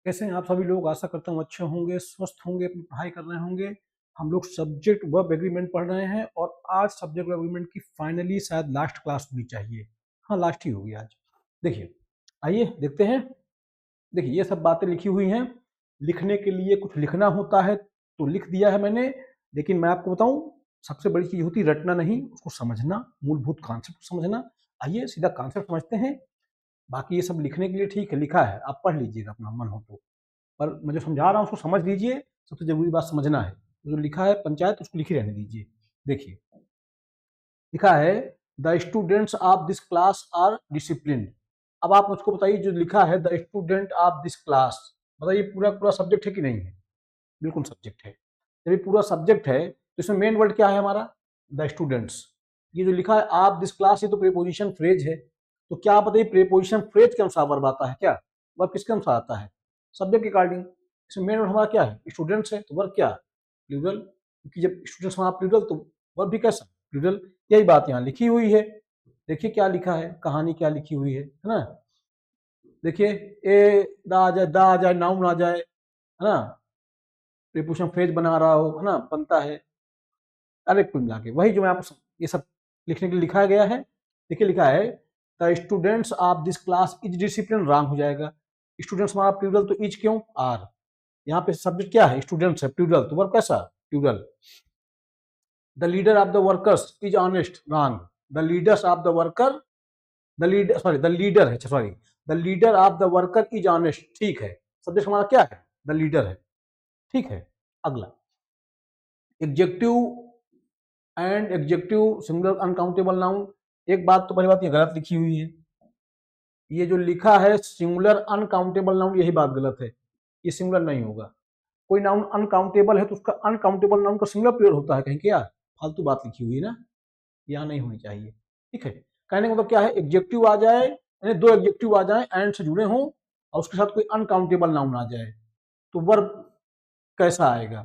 कैसे हैं आप सभी लोग? आशा करता हूँ अच्छे होंगे, स्वस्थ होंगे, अपनी पढ़ाई कर रहे होंगे। हम लोग सब्जेक्ट वर्ब एग्रीमेंट पढ़ रहे हैं और आज सब्जेक्ट वर्ब एग्रीमेंट की फाइनली शायद लास्ट क्लास होनी चाहिए। हाँ, लास्ट ही होगी आज। देखिए, आइए देखते हैं। देखिए, ये सब बातें लिखी हुई हैं। लिखने के लिए कुछ लिखना होता है तो लिख दिया है मैंने, लेकिन मैं आपको बताऊं, सबसे बड़ी चीज होती है रटना नहीं, उसको समझना, मूलभूत कॉन्सेप्ट समझना। आइए सीधा कॉन्सेप्ट समझते हैं। बाकी ये सब लिखने के लिए ठीक है, लिखा है, आप पढ़ लीजिएगा अपना मन हो तो। पर मैं जो समझा रहा हूँ उसको समझ लीजिए, सबसे जरूरी बात समझना है। जो लिखा है पंचायत उसको लिखी रहने दीजिए। देखिए, लिखा है the students of this class are discipline. अब आप मुझको बताइए, जो लिखा है the student of this class, बताइए पूरा पूरा सब्जेक्ट है कि नहीं है? बिल्कुल सब्जेक्ट है। जब ये पूरा सब्जेक्ट है तो इसमें मेन वर्ड क्या है हमारा? The students. ये जो लिखा है आप दिस क्लास, ये तो प्रीपोजिशन फ्रेज है। तो क्या आप बताइए, प्रीपोजिशन फ्रेज के अनुसार वर्ब आता है क्या? वर्ब किसके अनुसार आता है? सब्जेक्ट के अकॉर्डिंग। इसमें मेन वर्ड हमारा क्या है? स्टूडेंट्स है, तो वर्ब क्या है? प्लूरल। क्योंकि जब स्टूडेंट्स हमारा प्लूरल तो वर्ब भी कैसा? प्लूरल। यही बात यहाँ लिखी हुई है। देखिए क्या लिखा है, कहानी क्या लिखी हुई है ना। देखिए, ए दा आ जाए, नाउन आ जाए, है ना, प्रीपोजिशन फ्रेज बना रहा हो, है ना, बनता है। अरे कुल मिला के वही जो मैं आपको ये सब लिखने के लिए लिखा गया है। देखिए लिखा है the students of this class is discipline, wrong हो जाएगा। स्टूडेंट्स हमारा प्लूरल, तो इज क्यों? आर। यहाँ पे सब्जेक्ट क्या है? स्टूडेंट्स है, प्लूरल, तो वर्ब कैसा? Plural. The leader of the workers is honest, wrong. The leaders of the worker, the leader sorry the leader है, sorry, the leader of the worker is honest, ठीक है। Subject हमारा क्या है? The leader है, ठीक है। अगला, executive and executive singular uncountable noun. एक बात तो पहली बात ये गलत लिखी हुई है। ये जो लिखा है सिंगुलर अनकाउंटेबल नाउन, यही बात गलत है। ये सिंगुलर नहीं होगा। कोई नाउन अनकाउंटेबल है तो उसका अनकाउंटेबल नाउन का सिंगुलर प्योर होता है कहीं क्या? फालतू बात लिखी हुई है ना, यहाँ नहीं होनी चाहिए। ठीक है, कहने का मतलब क्या है? एग्जेक्टिव आ जाए, यानी दो एग्जेक्टिव आ जाए एंड से जुड़े हों और उसके साथ कोई अनकाउंटेबल नाउन आ जाए तो वर्ब कैसा आएगा?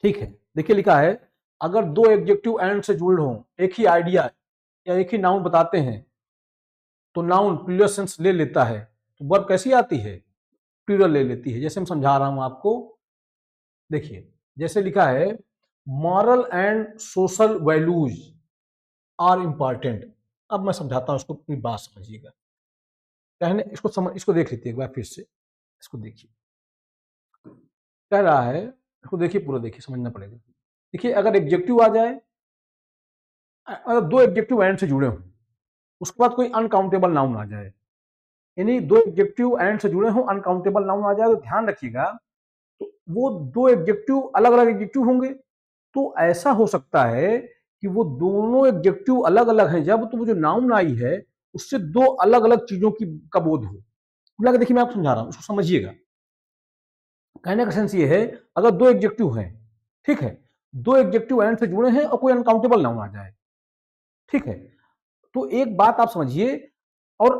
ठीक है, देखिए लिखा है अगर दो एग्जेक्टिव एंड से जुड़े हों, एक ही आइडिया या एक ही नाउन बताते हैं, तो नाउन प्लूरल सेंस ले लेता है, तो वर्ब कैसी आती है? प्लूरल ले लेती है। जैसे मैं समझा रहा हूं आपको, देखिए जैसे लिखा है moral and social values are important. अब मैं समझाता हूं, इसको अपनी बात समझिएगा। कहने इसको देख लीजिए एक बार फिर से, इसको देखिए। कह रहा है, इसको देखिए पूरा, देखिए समझना पड़ेगा। देखिए अगर एग्जेक्टिव आ जाए, अगर दो एग्जेक्टिव एंड से जुड़े हों, उसके बाद कोई अनकाउंटेबल नाउन आ जाए, यानी दो एग्जेक्टिव एंड से जुड़े हों, अनकाउंटेबल नाउन आ जाए, तो ध्यान रखिएगा, तो वो दो एग्जेक्टिव अलग अलग एग्जेक्टिव होंगे। तो ऐसा हो सकता है कि वो दोनों एग्जेक्टिव अलग अलग हैं जब, तो वो जो नाउन आई है उससे दो अलग अलग चीजों की का बोध हो। मिला के देखिए, मैं आपको समझा रहा हूं, उसको समझिएगा। कहने का सेंस ये है, अगर दो एग्जेक्टिव हैं, ठीक है, दो एग्जेक्टिव एंड से जुड़े हैं और कोई अनकाउंटेबल नाउन आ जाए, ठीक है, तो एक बात आप समझिए, और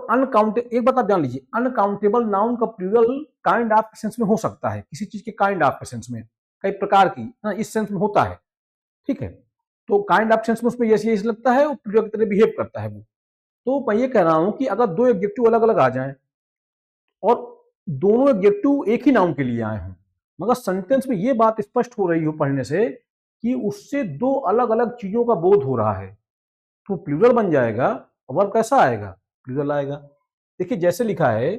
एक बात आप जान लीजिए, अनकाउंटेबल नाउन का प्लूरल काइंड ऑफ सेंस में हो सकता है, किसी चीज के काइंड ऑफ सेंस में, कई प्रकार की इस सेंस में होता है, ठीक है। तो काइंड ऑफ सेंस में उसमें यस यस लगता है, वो प्लूरल की तरह बिहेव करता है वो। तो मैं ये कह रहा हूं कि अगर दो एग्जेक्टिव अलग अलग आ जाएं और दोनों एग्जेक्टिव एक ही नाउन के लिए आए हों, मगर सेंटेंस में ये बात स्पष्ट हो रही हो पढ़ने से कि उससे दो अलग अलग चीजों का बोध हो रहा है, तो प्लूरल बन जाएगा। वर्ब कैसा आएगा? प्लूरल आएगा। देखिए जैसे लिखा है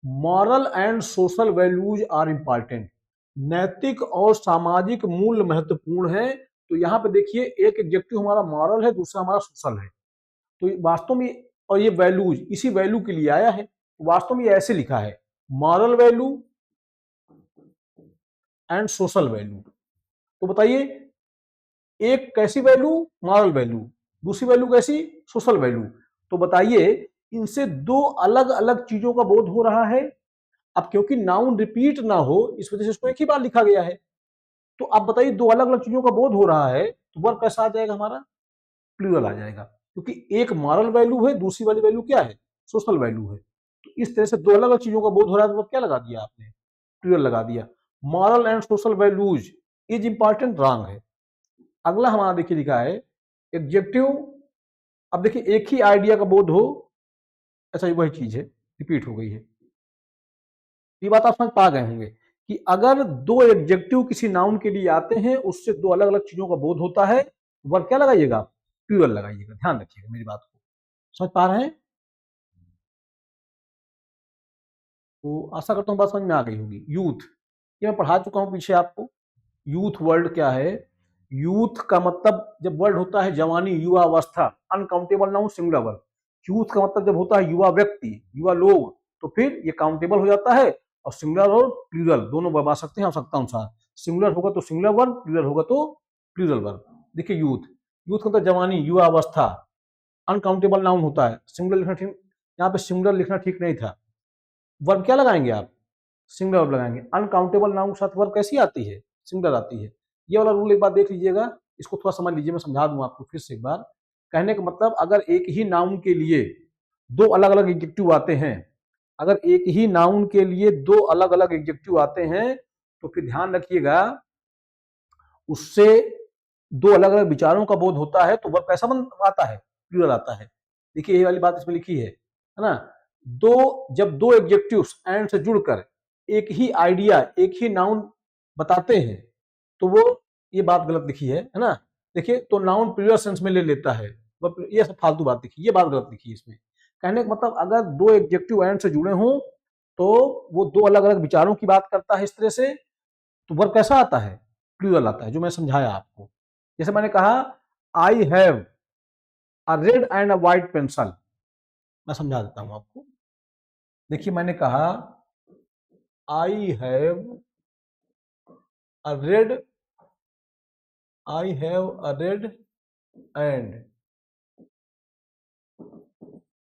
moral and social values are important, नैतिक और सामाजिक मूल्य महत्वपूर्ण है। तो यहाँ पे देखिए एक एग्जेक्टिव हमारा मॉरल है, दूसरा हमारा सोशल है। तो वास्तव में, और ये वैल्यूज इसी वैल्यू के लिए आया है, तो वास्तव में ये ऐसे लिखा है moral value and social value. तो बताइए, एक कैसी वैल्यू? Moral value. दूसरी वैल्यू कैसी? Social value. तो बताइए, इनसे दो अलग अलग चीजों का बोध हो रहा है। अब क्योंकि नाउन रिपीट ना हो, इस वजह से इसको एक ही बार लिखा गया है। तो अब बताइए, दो अलग अलग चीजों का बोध हो रहा है, तो वर्ब कैसा आ जाएगा हमारा? प्लूरल आ जाएगा, क्योंकि एक मॉरल वैल्यू है, दूसरी वाली वैल्यू क्या है? सोशल वैल्यू है। तो इस तरह से दो अलग अलग चीजों का बोध हो रहा है, तो क्या लगा दिया आपने? प्लूरल लगा दिया। Moral and social values is important, wrong है। अगला हमारा देखिए लिखा है एग्जेक्टिव। अब देखिए एक ही आइडिया का बोध हो, अच्छा वही चीज है, रिपीट हो गई है। ये बात आप समझ पा गए होंगे कि अगर दो एडजेक्टिव किसी नाउन के लिए आते हैं, उससे दो अलग अलग चीजों का बोध होता है, वर्ब क्या लगाइएगा, प्लूरल लगाइएगा। ध्यान रखिएगा मेरी बात को, समझ पा रहे हैं? तो आशा करता हूँ बात समझ में आ गई होगी। यूथ, ये मैं पढ़ा चुका हूँ पीछे आपको। यूथ वर्ड क्या है? यूथ का मतलब जब वर्ड होता है जवानी, युवा अवस्था, uncountable noun singular verb. Youth का मतलब जब होता है युवा व्यक्ति, युवा लोग, तो फिर ये काउंटेबल हो जाता है, और सिंगुलर और प्लूरल दोनों वर्ब आ सकते हैं आवश्यकता अनुसार। सिंगुलर होगा तो सिंगुलर वर्ब, प्लूरल होगा तो प्लूरल वर्ब। देखिए यूथ, यूथ का मतलब जवानी, युवा अवस्था, अनकाउंटेबल नाउन होता है। सिंगुलर लिखना ठीक, यहाँ पे सिंगुलर लिखना ठीक नहीं था। वर्ब क्या लगाएंगे आप? सिंगुलर वर्ब लगाएंगे। अनकाउंटेबल नाउन के साथ वर्ब कैसी आती है? सिंगुलर आती है। ये वाला रूल एक बार देख लीजिएगा, इसको थोड़ा समझ लीजिए, मैं समझा दूं आपको फिर से एक बार। कहने का मतलब अगर एक ही नाउन के लिए दो अलग अलग एडजेक्टिव आते हैं, अगर एक ही नाउन के लिए दो अलग अलग एडजेक्टिव आते हैं, तो फिर ध्यान रखिएगा उससे दो अलग अलग विचारों का बोध होता है, तो वर्ब कैसा बन आता है? प्लूरल आता है। देखिए ये वाली बात इसमें लिखी है ना। जब दो एडजेक्टिव्स एंड से जुड़कर एक ही आइडिया, एक ही नाउन बताते हैं, तो वो, ये बात गलत लिखी है ना। देखिए तो नाउन प्लूरल सेंस में ले लेता है, ये सब फालतू बात लिखी, ये बात गलत लिखी है इसमें। कहने का मतलब अगर दो एडजेक्टिव एंड से जुड़े हों, तो वो दो अलग अलग विचारों की बात करता है इस तरह से, तो वर्ब कैसा आता है? प्लूरल आता है, जो मैं समझाया आपको। जैसे मैंने कहा I have a red and a white pencil, मैं समझा देता हूं आपको। देखिए मैंने कहा I have a red, I have a red and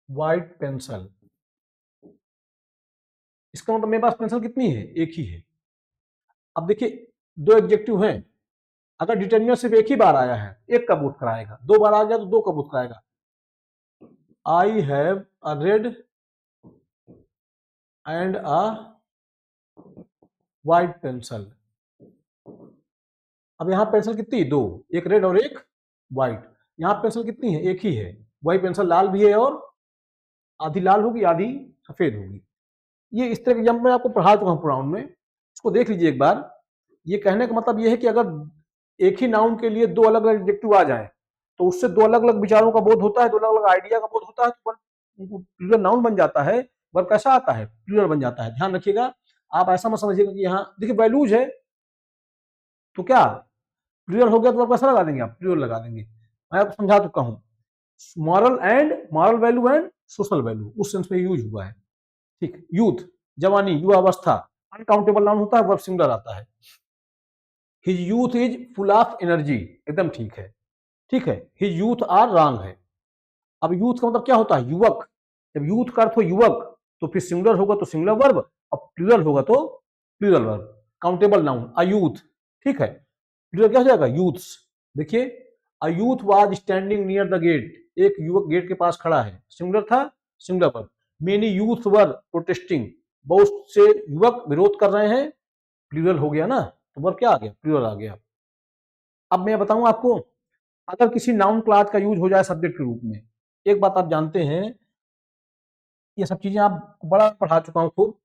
white pencil. इसका मतलब मेरे पास पेंसिल कितनी है? एक ही है। अब देखिए दो एडजेक्टिव हैं, अगर डिटर्मिनर सिर्फ एक ही बार आया है, एक का बोध कराएगा, दो बार आ गया तो दो का बोध कराएगा। I have a red and a white pencil. अब यहाँ पेंसिल कितनी? दो, एक रेड और एक व्हाइट। यहाँ पेंसिल कितनी है? एक ही है। वही पेंसिल लाल भी है, और आधी लाल होगी आधी सफेद होगी। ये इस तरह के जब मैं आपको पढ़ा चुका हूँ पुराण में, इसको देख लीजिए एक बार। ये कहने का मतलब ये है कि अगर एक ही नाउन के लिए दो अलग अलग एडजेक्टिव आ जाए, तो उससे दो अलग अलग विचारों का बोध होता है, दो अलग अलग आइडिया का बोध होता है, तो प्लूरल नाउन बन जाता है। वर्ब कैसा आता है? प्लूरल बन जाता है। ध्यान रखिएगा, आप ऐसा मत समझिएगा कि यहाँ देखिए वैल्यूज है, तो क्या प्लूरल हो गया तो वर्ब कैसा लगा देंगे आप? प्लूरल लगा देंगे। मैं आपको समझा चुका हूँ, moral value and social value, उस सेंस में यूज हुआ है। ठीक। यूथ, जवानी, युवा अवस्था, अनकाउंटेबल नाउन होता है, वर्ब सिंगुलर आता है। His youth is full of energy, एकदम ठीक है। ठीक है, हिज यूथ आर रॉन्ग है। अब यूथ का मतलब क्या होता है? युवक। जब यूथ का अर्थ हो युवक, तो फिर सिंगुलर होगा तो सिंगुलर वर्ब, और प्लूरल होगा तो plural verb. Countable noun a youth, ठीक है, प्लूरल क्या हो जाएगा? यूथ्स। देखिए a youth was standing near the gate, एक युवक गेट के पास खड़ा है, सिंगुलर था, singular verb. Many youth were protesting, बहुत से युवक विरोध कर रहे हैं, प्लूरल हो गया ना, तो वर्ब क्या आ गया? प्लूरल आ गया। अब मैं बताऊं आपको, अगर किसी नाउन क्लास का यूज हो जाए सब्जेक्ट के रूप में, एक बात आप जानते हैं, ये सब चीजें आप बड़ा पढ़ा चुका हूं खूब।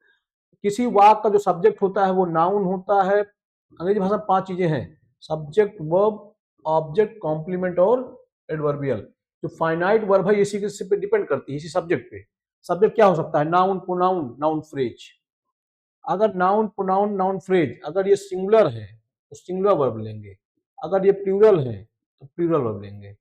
किसी वाक्य का जो सब्जेक्ट होता है वो नाउन होता है। अंग्रेजी भाषा में पांच चीजें हैं: सब्जेक्ट, वर्ब, ऑब्जेक्ट, कॉम्प्लीमेंट और एडवर्बियल। जो फाइनाइट वर्ब है इसी के पे डिपेंड करती है, इसी सब्जेक्ट पे। सब्जेक्ट क्या हो सकता है? Noun, pronoun, noun phrase. अगर नाउन, प्रोनाउन, नाउन फ्रेज अगर ये सिंगुलर है तो सिंगुलर वर्ब लेंगे, अगर ये प्लूरल है तो प्लूरल वर्ब लेंगे।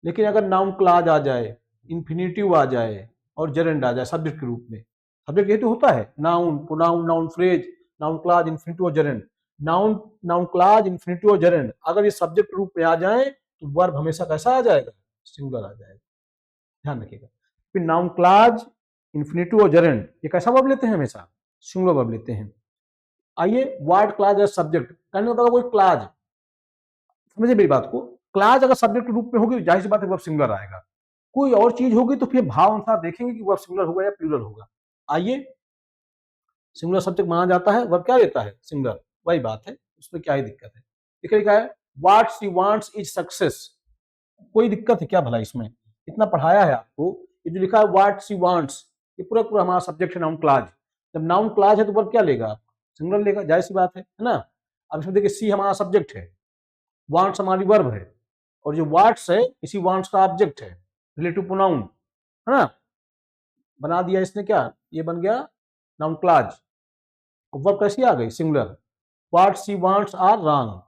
लेकिन अगर नाउन क्लाज आ जाए, इन्फिनिटिव आ जाए और जेरेंड आ जाए सब्जेक्ट के रूप में, सब्जेक्ट ये तो होता है noun, pronoun, noun phrase, noun clause, infinitive और gerund. Noun, noun clause, infinitive और जेरेंड अगर ये सब्जेक्ट रूप में आ जाए, तो वर्ब हमेशा कैसा आ जाएगा? सिंगुलर आ जाएगा। ध्यान रखिएगा। फिर नाउन क्लाज, इन्फिनिटिव और जेरेंड ये कैसा वर्ब लेते हैं? हमेशा सिंगुलर वर्ब लेते हैं। आइए, व्हाट क्लाज एज सब्जेक्ट, कहने का मतलब कोई क्लाज, समझिए मेरी बात को, क्लाज अगर सब्जेक्ट के रूप में होगी, जाहिर सी बात है वर्ब सिंगुलर आएगा। कोई और चीज होगी तो फिर भाव अनुसार देखेंगे कि वर्ब सिंगुलर होगा या प्लूरल होगा। आइए, सिंगुलर सब्जेक्ट माना जाता है, वर्ब क्या लेता है? सिंगुलर। वही बात है, उसमें क्या ही दिक्कत है? देखिए क्या है, what she wants is success. कोई दिक्कत है क्या भला इसमें? इतना पढ़ाया है आपको, ये जो लिखा है व्हाट शी वांट्स, ये पूरा पूरा हमारा सब्जेक्ट है नाउन क्लाज। जब नाउन क्लास है तो वर्ब क्या लेगा, सिंगुलर लेगा, जाहिर सी बात है ना। अब इसमें देखिए सी हमारा सब्जेक्ट है, वांट्स हमारी वर्ब है, और जो वांट्स है इसी वांट्स का ऑब्जेक्ट है, रिलेटिव प्रोनाउन है ना। बना दिया इसने क्या, ये बन गया नाउन क्लाज। वर्ब कैसी आ गई, singular. What she wants are wrong.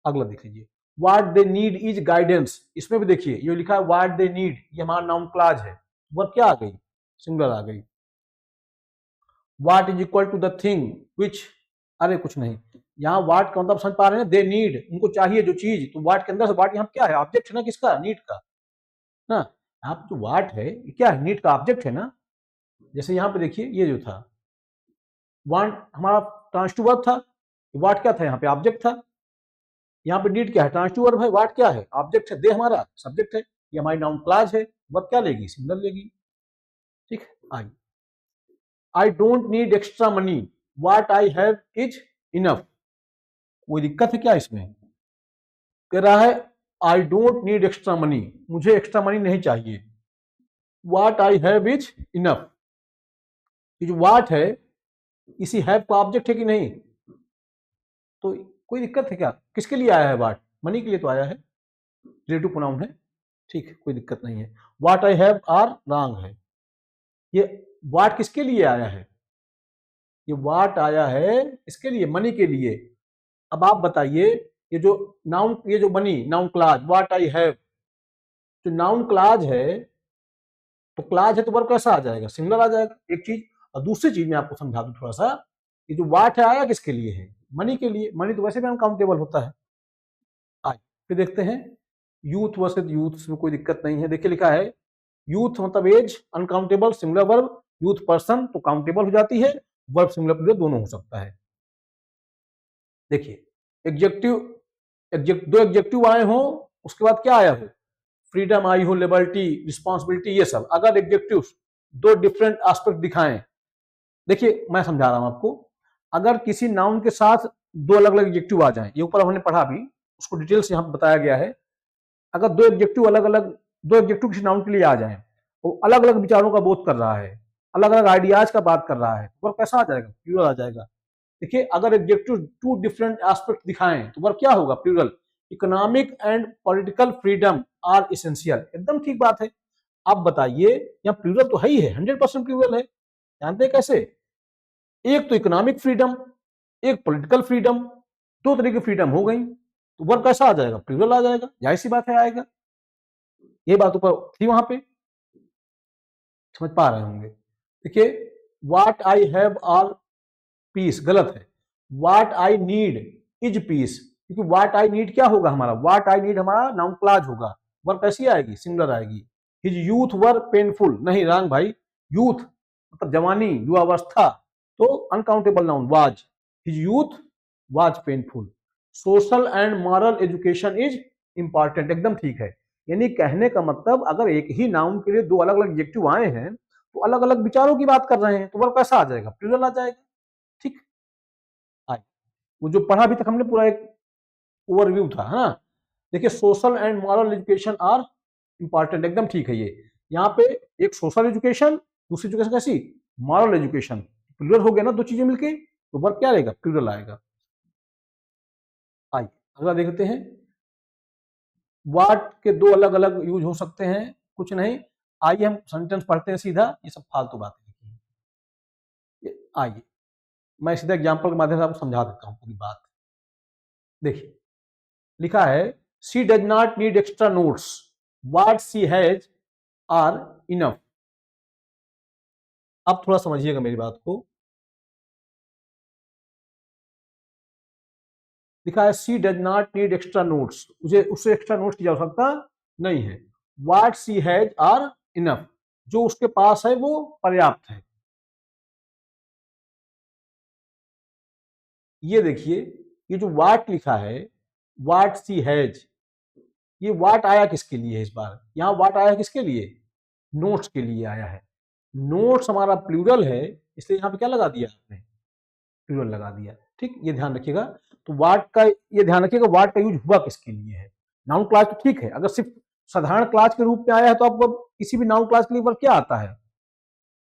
अगला देख लीजिए, what they need is guidance. इसमें भी देखिए ये लिखा है व्हाट दे नीड, ये हमारा नाउन क्लाज है, वर्ब क्या आ गई, सिंगुलर आ गई। What is equal to the thing which, अरे कुछ नहीं, यहाँ वाट का मतलब समझ पा रहे हैं, दे नीड, उनको चाहिए जो चीज, तो वाट के अंदर से वाट यहाँ क्या है, ऑब्जेक्ट है ना, किसका, नीड का ना। यहाँ पे जो वाट है ये क्या है, नीड का ऑब्जेक्ट है ना। जैसे यहाँ पे देखिए ये जो था वांट हमारा ट्रांसटिव वर्ब था, वाट क्या था यहाँ पे, ऑब्जेक्ट था। यहाँ पे नीड क्या है, ट्रांसटिव वर्ब है, वाट क्या है, ऑब्जेक्ट है, दे हमारा सब्जेक्ट है, ये हमारी नाउन क्लाज है, वर्ब क्या लेगी, सिंगुलर लेगी। ठीक है, आइए, I don't need extra money, what I have is enough. कोई दिक्कत है क्या इसमें, कह रहा है I don't need extra money, मुझे एक्स्ट्रा मनी नहीं चाहिए, what I have is enough. ये जो व्हाट है इसी हैव का ऑब्जेक्ट है कि नहीं, तो कोई दिक्कत है क्या, किसके लिए आया है व्हाट, मनी के लिए तो आया है, रिलेटिव प्रोनाउन है, ठीक है, कोई दिक्कत नहीं है। What I have are wrong है, ये व्हाट किसके लिए आया है, ये व्हाट आया है इसके लिए, मनी के लिए। अब आप बताइए, ये जो नाउन, ये जो money noun clause, what I have, जो नाउन क्लाज है तो क्लाज है तो वर्ब कैसा आ जाएगा, सिंगुलर आ जाएगा, एक चीज। और दूसरी चीज मैं आपको समझा दूं थोड़ा सा, ये जो व्हाट है आया किसके लिए है, मनी के लिए, मनी तो वैसे भी अनकाउंटेबल होता है। आज फिर देखते हैं यूथ वर्सेस यूथ, में कोई दिक्कत नहीं है। देखिए लिखा है यूथ मतलब age, uncountable singular verb, youth person तो काउंटेबल हो जाती है, वर्ब सिंगुलर प्लूरल दोनों हो सकता है। देखिए एग्जेक्टिव, दो एग्जेक्टिव आए हो, उसके बाद क्या आया हो, फ्रीडम आई हो, लिबर्टी, रिस्पॉन्सिबिलिटी, ये सब। अगर एग्जेक्टिव दो डिफरेंट एस्पेक्ट दिखाएं, देखिए मैं समझा रहा हूं आपको, अगर किसी नाउन के साथ दो अलग अलग एग्जेक्टिव आ जाएं, ये ऊपर हमने पढ़ा भी, उसको डिटेल से यहाँ बताया गया है। अगर दो एग्जेक्टिव अलग अलग, दो एग्जेक्टिव किसी नाउन के लिए आ जाएं, वो अलग अलग विचारों का बोध कर रहा है, अलग अलग आइडियाज का बात कर रहा है, वर्ब कैसा आ जाएगा, प्लूरल आ जाएगा। देखिए अगर एग्जेक्टिव टू डिफरेंट एस्पेक्ट दिखाएं तो वर्ब क्या होगा, plural. Economic and political freedom are essential, एकदम ठीक बात है। आप बताइए, यहाँ प्लूरल तो है ही है, 100% प्लूरल है, जानते हैं कैसे, एक तो इकोनॉमिक फ्रीडम, एक पॉलिटिकल फ्रीडम, दो तरह की फ्रीडम हो गई, तो वर्ब कैसा आ जाएगा, प्लूरल आ जाएगा, जाहिर सी बात है आएगा। ये बात ऊपर थी, वहां पे समझ पा रहे होंगे। देखिए what I have are peace, गलत है, what I need is peace, क्योंकि व्हाट आई नीड क्या होगा हमारा, व्हाट आई नीड हमारा नाउन क्लाज होगा, वर्ब कैसी आएगी, सिंगुलर आएगी। हिज यूथ वर पेनफुल, नहीं रॉन्ग भाई, यूथ मतलब जवानी, युवावस्था, तो uncountable noun was, his youth was painful. Social and moral education is important, एकदम ठीक है। यानी कहने का मतलब अगर एक ही नाउन के लिए दो अलग अलग एडजेक्टिव आए हैं तो अलग अलग विचारों की बात कर रहे हैं, तो वर्ब कैसा आ जाएगा, प्लूरल आ जाएगा। ठीक, आए वो जो पढ़ा अभी तक हमने पूरा एक ओवरव्यू था, है ना। देखिए social and moral education are important, एकदम ठीक है ये। यहाँ पे एक सोशल एजुकेशन, दूसरी एजुकेशन कैसी, मॉरल एजुकेशन, प्लूरल हो गया ना, दो चीजें मिलके, तो वर्ब क्या आएगा, प्लूरल आएगा। आइए अगला देखते हैं, व्हाट के दो अलग अलग यूज हो सकते हैं, कुछ नहीं, आइए हम सेंटेंस पढ़ते हैं सीधा, ये सब फालतू बातें लिखी हैं। आइए मैं सीधा एग्जांपल के माध्यम से आपको समझा देता हूं पूरी बात। देखिए लिखा है she does not need extra notes, what she has are enough. अब थोड़ा समझिएगा मेरी बात को। लिखा है she does not need extra notes, मुझे उससे एक्स्ट्रा नोट्स की आवश्यकता नहीं है, what she has are enough, जो उसके पास है वो पर्याप्त है। ये देखिए ये जो वाट लिखा है, वाट सी हैज, ये वाट आया किसके लिए है इस बार, यहां वाट आया किसके लिए, नोट्स के लिए आया है। नोट्स हमारा प्लूरल है, इसलिए यहां पे क्या लगा दिया आपने, प्लूरल लगा दिया। ठीक, ये ध्यान रखिएगा। तो वाट का ये ध्यान रखिएगा, वाट का यूज हुआ किसके लिए है। नाउन क्लास तो ठीक है, अगर सिर्फ साधारण क्लास के रूप में आया है तो आपको किसी भी नाउन क्लास के लिए वर्ब क्या आता है,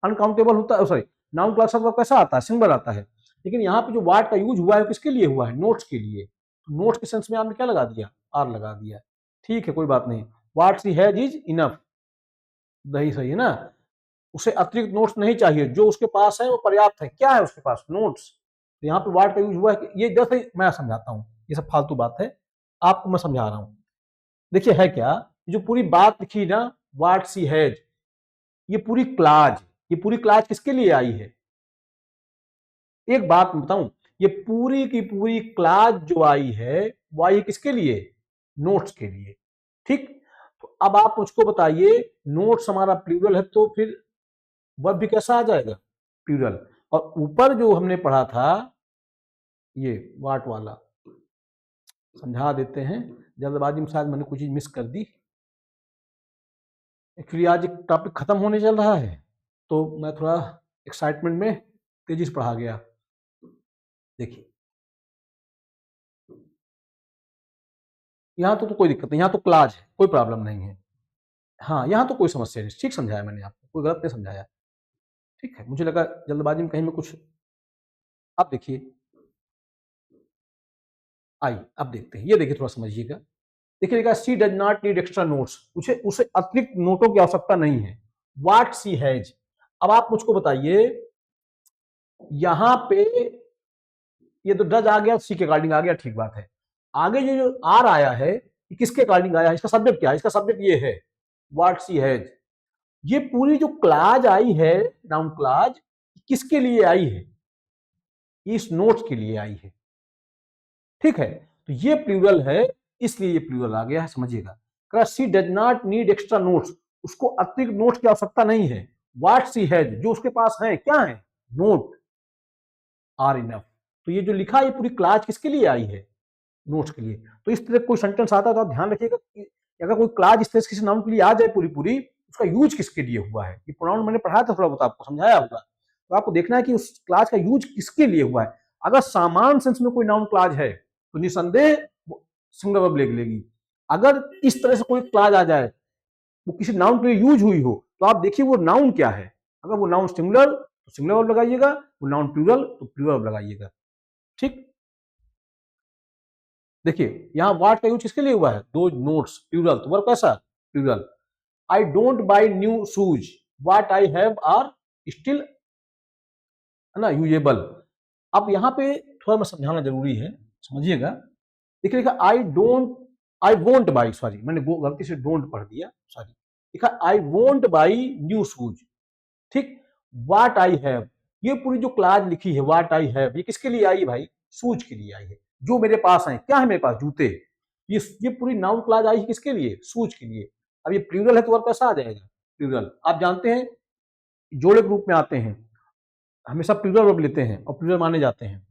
अनकाउंटेबल होता है, सॉरी नाउन क्लास का कैसा आता है, सिंगुलर आता है। लेकिन यहाँ पे जो वाट का यूज हुआ है किसके लिए हुआ है, नोट्स के लिए। नोट्स के सेंस में आपने क्या लगा दिया, आर लगा दिया। ठीक है, कोई बात नहीं। वाट सी हैज इज इनफ, दही सही है ना। उसे अतिरिक्त नोट्स नहीं चाहिए, जो उसके पास है वो पर्याप्त है। क्या है उसके पास, नोट्स। तो यहाँ पे वाट का यूज हुआ है कि ये जैसे मैं समझाता हूँ, ये सब फालतू बात है, आपको मैं समझा रहा हूँ। देखिए है क्या, जो पूरी बात लिखी ना, वाट सी हैज, ये पूरी क्लाज, ये पूरी क्लाज किसके लिए आई है, एक बात बताऊं, ये पूरी की पूरी क्लास जो आई है वो आई किसके लिए, नोट्स के लिए। ठीक, तो अब आप मुझको बताइए, नोट्स हमारा प्लूरल है तो फिर वर्ब भी कैसा आ जाएगा, प्लूरल। और ऊपर जो हमने पढ़ा था ये वाट वाला, समझा देते हैं, जल्दबाजी में शायद मैंने कुछ चीज मिस कर दी। एक्चुअली आज एक टॉपिक खत्म होने चल रहा है तो मैं थोड़ा एक्साइटमेंट में तेजी से पढ़ा गया। देखिए यहाँ तो कोई दिक्कत नहीं, यहाँ तो क्लाज है, कोई प्रॉब्लम नहीं है। हाँ, यहाँ तो कोई समस्या नहीं, ठीक समझाया मैंने आपको, कोई गलत नहीं समझाया। ठीक है, मुझे लगा जल्दबाजी में कहीं में कुछ। अब देखिए, आइए अब देखते हैं, ये देखिए थोड़ा समझिएगा। देखिएगा, she does not need extra notes, उसे उसे अतिरिक्त नोटों की आवश्यकता नहीं है। वाट सी हैज, अब आप मुझको बताइए, यहां पे ये तो डज आ गया, सी के अकॉर्डिंग आ गया, ठीक बात है। आगे ये जो आर आया है, ये किसके अकॉर्डिंग आया है, इसका सब्जेक्ट क्या है, इसका सब्जेक्ट ये है, वाट सी हैज। ये पूरी जो क्लाज आई है, नाउन क्लाज, किसके लिए आई है, इस नोट्स के लिए आई है। ठीक है, तो ये प्लूरल है, इसलिए ये प्लूरल आ गया है, समझिएगा। She does not need extra notes, उसको अतिरिक्त नोट्स की आवश्यकता नहीं है। व्हाट सी हैज, जो उसके पास है क्या है, नोट, आर इनफ। तो ये जो लिखा है, ये पूरी क्लास किसके लिए आई है, नोट्स के लिए। तो इस तरह कोई सेंटेंस आता है तो आप ध्यान रखिएगा कि अगर कोई क्लास इस तरह किसी नाउन के लिए आ जाए पूरी पूरी, उसका यूज किसके लिए हुआ है। ये प्रोनाउन मैंने पढ़ाया था थोड़ा बहुत, आपको समझाया होगा, तो आपको देखना है कि उस क्लास का यूज किसके लिए हुआ है। अगर सामान्य सेंस में कोई नाउन क्लास है तो निसंदेह सिंगुलर वर्ब ले लेगी। अगर इस तरह से कोई क्लास आ जाए, वो किसी नाउन के लिए यूज हुई हो, तो आप देखिए वो नाउन क्या है। अगर वो नाउन सिंगुलर तो सिंगुलर वर्ब लगाइएगा, वो नाउन प्लूरल तो प्लूरल वर्ब लगाइएगा। ठीक, देखिए यहां वाट का यूज किसके लिए हुआ है, दो नोट्स, प्लूरल, तो वर्ब कैसा, plural. I don't buy new shoes, what I have are still, है ना, यूजेबल। अब यहाँ पे थोड़ा मैं समझाना जरूरी है, समझिएगा। देखिए लिखा I don't, I won't by, sorry मैंने गलती से डोंट पढ़ दिया, सॉरी। लिखा I won't by new shoes. ठीक, वाट आई हैव, ये पूरी जो क्लाज लिखी है वाट आई हैव, ये किसके लिए आई है भाई, शूज के लिए आई है। जो मेरे पास है, क्या है मेरे पास, जूते। ये पूरी नाउन क्लाज आई है किसके लिए, शूज के लिए। अब ये प्लूरल है तो वर्ब कैसा आ जाएगा, प्लूरल। आप जानते हैं जोड़े के रूप में आते हैं, हमेशा प्लूरल वर्ब लेते हैं और प्लूरल माने जाते हैं।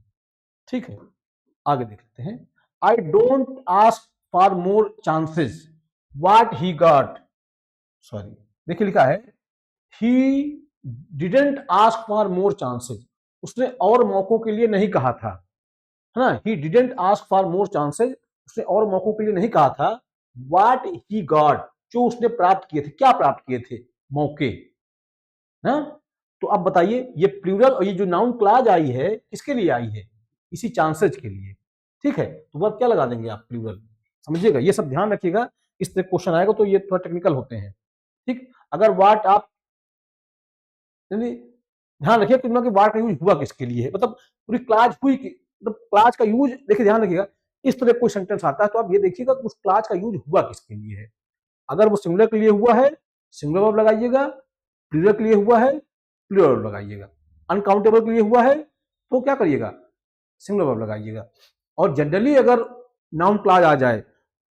ठीक है, आगे देख लेते हैं। I don't ask for more chances, what he got, sorry, देखिए लिखा है he didn't ask for more chances, उसने और मौकों के लिए नहीं कहा था, है ना। ही didn't ask for more chances, उसने और मौकों के लिए नहीं कहा था। व्हाट ही गॉट, जो उसने प्राप्त किए थे, क्या प्राप्त किए थे, मौके, ना। तो अब बताइए, ये प्लूरल और ये जो नाउन क्लाज आई है किसके लिए आई है, इसी चांसेस के लिए। ठीक है, तो वर्ब क्या लगा देंगे आप, प्लूरल। समझिएगा, ये सब ध्यान रखिएगा, इस तरह क्वेश्चन आएगा तो ये थोड़ा टेक्निकल होते हैं। ठीक, अगर वाट आप ध्यान रखिए कि वाट का यूज हुआ किसके लिए है, मतलब पूरी क्लास हुई मतलब क्लास का यूज, देखिए ध्यान रखिएगा, इस तरह कोई सेंटेंस आता है तो आप ये देखिएगा कि उस क्लास का यूज हुआ किसके लिए है। अगर वो सिंगुलर के लिए हुआ है, सिंगुलर वर्ब लगाइएगा, प्लूरल के लिए हुआ है, प्लूरल वर्ब लगाइएगा, अनकाउंटेबल के लिए हुआ है तो क्या करिएगा, सिंगुलर वर्ब लगाइएगा। और जनरली अगर नाउन क्लाज आ जाए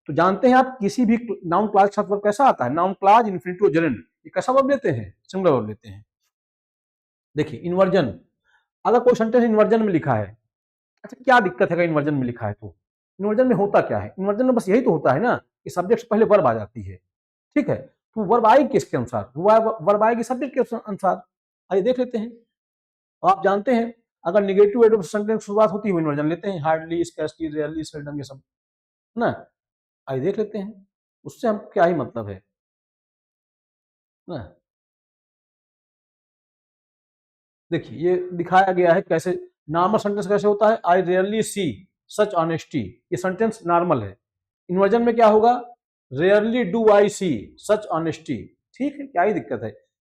तो जानते हैं आप, किसी भी नाउन क्लाज के साथ वर्ब कैसा आता है, नाउन क्लाज, इन्फिनिटिव, जेरेंड, ये कैसा वर्ब लेते हैं, सिंगुलर वर्ब लेते हैं। देखिए इन्वर्जन, अगर कोई सेंटेंस इन्वर्जन में लिखा है, अच्छा क्या दिक्कत है इन्वर्जन में लिखा है तो, इन्वर्जन में होता क्या है, इन्वर्जन में बस यही तो होता है ना कि सब्जेक्ट से पहले वर्ब आ जाती है। ठीक है, तो वर्ब आएगी किसके अनुसार, वर्ब आएगी सब्जेक्ट के अनुसार। आइए देख लेते हैं। तो आप जानते हैं, अगर निगेटिव एडवर्ब सेंटेंस शुरुआत होती है इन्वर्जन लेते हैं, हार्डली, स्कैर्सली, रेयरली, सेल्डम, ये सब, है ना। आइए देख लेते हैं, उससे हम क्या ही मतलब है ना। देखिए ये दिखाया गया है कैसे नॉर्मल सेंटेंस कैसे होता है, I rarely see such honesty, ये सेंटेंस नॉर्मल है। इन्वर्जन में क्या होगा, rarely do I see such honesty. ठीक है, क्या ही दिक्कत है,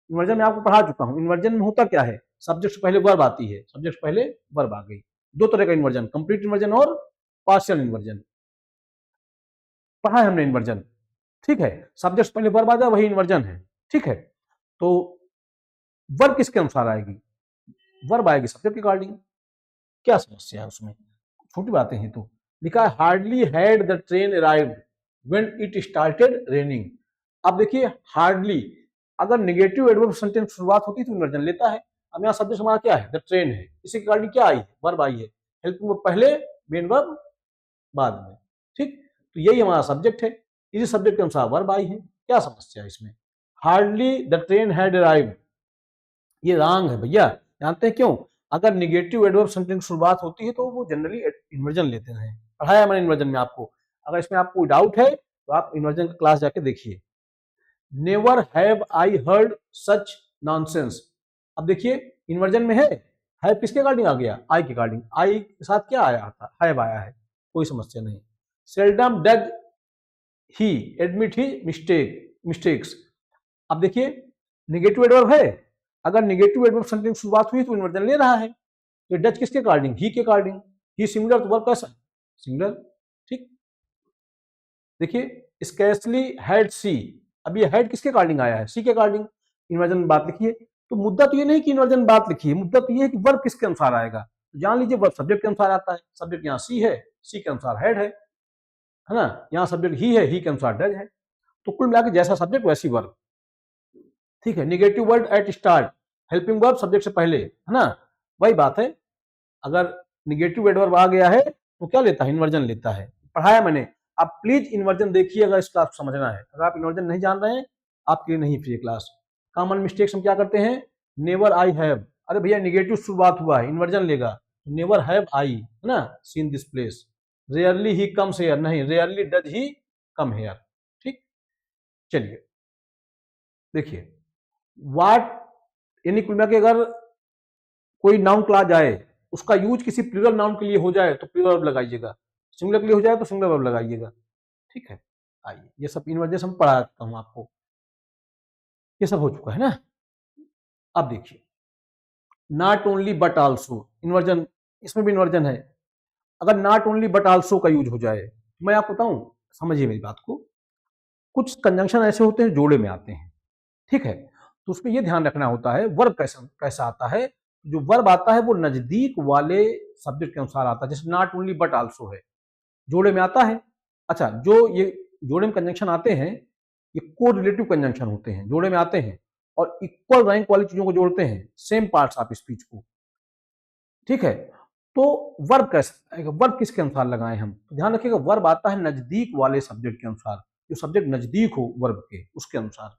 इन्वर्जन में आपको पढ़ा चुका हूं। इन्वर्जन में होता क्या है, सब्जेक्ट से पहले वर्ब आती है, सब्जेक्ट से पहले वर्ब आ गई। दो तरह का इन्वर्जन, कंप्लीट इन्वर्जन और पार्शियल इन्वर्जन, पढ़ा है हमने इन्वर्जन। ठीक है, सब्जेक्ट से पहले वर्ब आ जाए वही इन्वर्जन है। ठीक है, तो वर्ब किसके अनुसार आएगी, वर्ब आएगी सब्जेक्ट के अकॉर्डिंग। क्या समस्या है उसमें, छोटी बातें हैं। तो लिखा है hardly had the train arrived when it started raining. अब देखिए हार्डली, अगर नेगेटिव एडवर्ब सेंटेंस शुरुआत होती है तो इन्वर्जन लेता है। अब यहाँ शब्द हमारा क्या है, द ट्रेन है, इसी के अकॉर्डिंग क्या आई है, वर्ब आई है। हेल्पिंग वर्ब पहले, मेन वर्ब बाद में। ठीक, तो यही हमारा सब्जेक्ट है, इसी सब्जेक्ट के अनुसार वर्ब आई है। क्या समस्या है इसमें, hardly the train had arrived, ये रॉन्ग है भैया। जानते हैं क्यों, अगर निगेटिव एडवर्ब सेंटेंस शुरुआत होती है तो वो जनरली इन्वर्जन लेते हैं। पढ़ाया मैंने इन्वर्जन में आपको, अगर इसमें आपको डाउट है तो आप इन्वर्जन का क्लास जाके देखिए। Never have I heard such nonsense. अब देखिए इन्वर्जन में है किसके अकॉर्डिंग आ गया, आई के अकॉर्डिंग। आई के साथ क्या आया था, हैव आया है, कोई समस्या नहीं। Seldom does he admit he mistakes. अब देखिए निगेटिव एडवर्ब है, अगर निगेटिव एडवर्ब सेंटेंस शुरुआत हुई तो इन्वर्जन ले रहा है। तो डच किसके अकॉर्डिंग, ही के अकॉर्डिंग। ही सिंगुलर तो वर्ब कैसा, सिंगुलर। ठीक, देखिए स्कैर्सली हैड सी, अब ये हैड किसके अकॉर्डिंग आया है, सी के अकॉर्डिंग। इन्वर्जन में बात लिखी है, तो मुद्दा तो ये नहीं कि इन्वर्जन में बात लिखी है, मुद्दा तो ये है कि वर्ब किसके अनुसार आएगा। तो जान लीजिए वर्ब सब्जेक्ट के अनुसार आता है, सब्जेक्ट यहाँ सी है, सी के अनुसार हैड है ना। यहाँ सब्जेक्ट ही के अनुसार डज है। तो कुल मिलाकर जैसा सब्जेक्ट वैसी वर्ब। ठीक है, negative word at start, helping verb subject से पहले, है ना। वही बात है, अगर निगेटिव एडवर्ब आ गया है तो क्या लेता है, इन्वर्जन लेता है। पढ़ाया मैंने, आप प्लीज इन्वर्जन देखिए अगर इस क्लास को समझना है। अगर आप इन्वर्जन नहीं जान रहे हैं आपके लिए नहीं फ्री क्लास। कॉमन मिस्टेक्स हम क्या करते हैं, नेवर आई हैव, अरे भैया निगेटिव शुरुआत हुआ है इन्वर्जन लेगा, नेवर हैव आई, है ना, seen this place. Rarely he comes here, नहीं rarely does he come here. ठीक, चलिए देखिए वाट, यानी कुल मिला के अगर कोई नाउन क्लास आए उसका यूज किसी प्लूरल नाउन के लिए हो जाए तो प्लूरल वर्ब लगाइएगा, सिंगुलर के लिए हो जाए तो सिंगुलर वर्ब लगाइएगा। ठीक है, आइए ये सब इन्वर्जन हम पढ़ा देता हूं आपको, ये सब हो चुका है ना। अब देखिए not only but also, inversion, इसमें भी इन्वर्जन है। अगर नॉट ओनली बट आल्सो का यूज हो जाए, मैं आपको बताऊं, समझिए मेरी बात को, कुछ कंजंक्शन ऐसे होते हैं जोड़े में आते हैं। ठीक है, तो उसमें यह ध्यान रखना होता है वर्ब कैसा कैसा आता है। जो वर्ब आता है वो नजदीक वाले सब्जेक्ट के अनुसार आता है, जैसे नॉट ओनली बट आल्सो है, जोड़े में आता है। अच्छा, जो ये जोड़े में कंजंक्शन आते हैं ये को रिलेटिव कंजंक्शन होते हैं, जोड़े में आते हैं और इक्वल रैंक वाली चीजों को जोड़ते हैं, सेम पार्ट्स ऑफ स्पीच को। ठीक है, तो वर्ब कैसे, वर्ब किसके अनुसार लगाएं हम, तो ध्यान रखिएगा वर्ब आता है नजदीक वाले सब्जेक्ट के अनुसार, जो सब्जेक्ट नजदीक हो वर्ब के उसके अनुसार।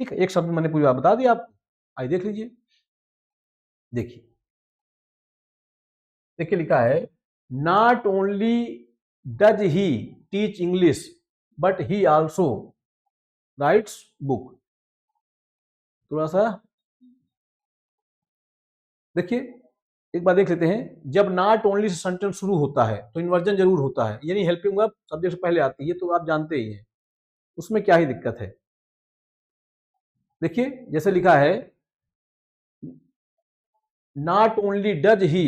ठीक है, एक शब्द मैंने पूरी बात बता दी आपको, आइए देख लीजिए। देखिए देखिए लिखा है not only does he teach English but he also rights book. थोड़ा सा देखिए, एक बार देख लेते हैं, जब नॉट ओनली से सेंटेंस शुरू होता है तो इन्वर्जन जरूर होता है, यानी हेल्पिंग वर्ब सब्जेक्ट से पहले आती है, तो आप जानते ही हैं उसमें क्या ही दिक्कत है। देखिए जैसे लिखा है नॉट ओनली डज ही,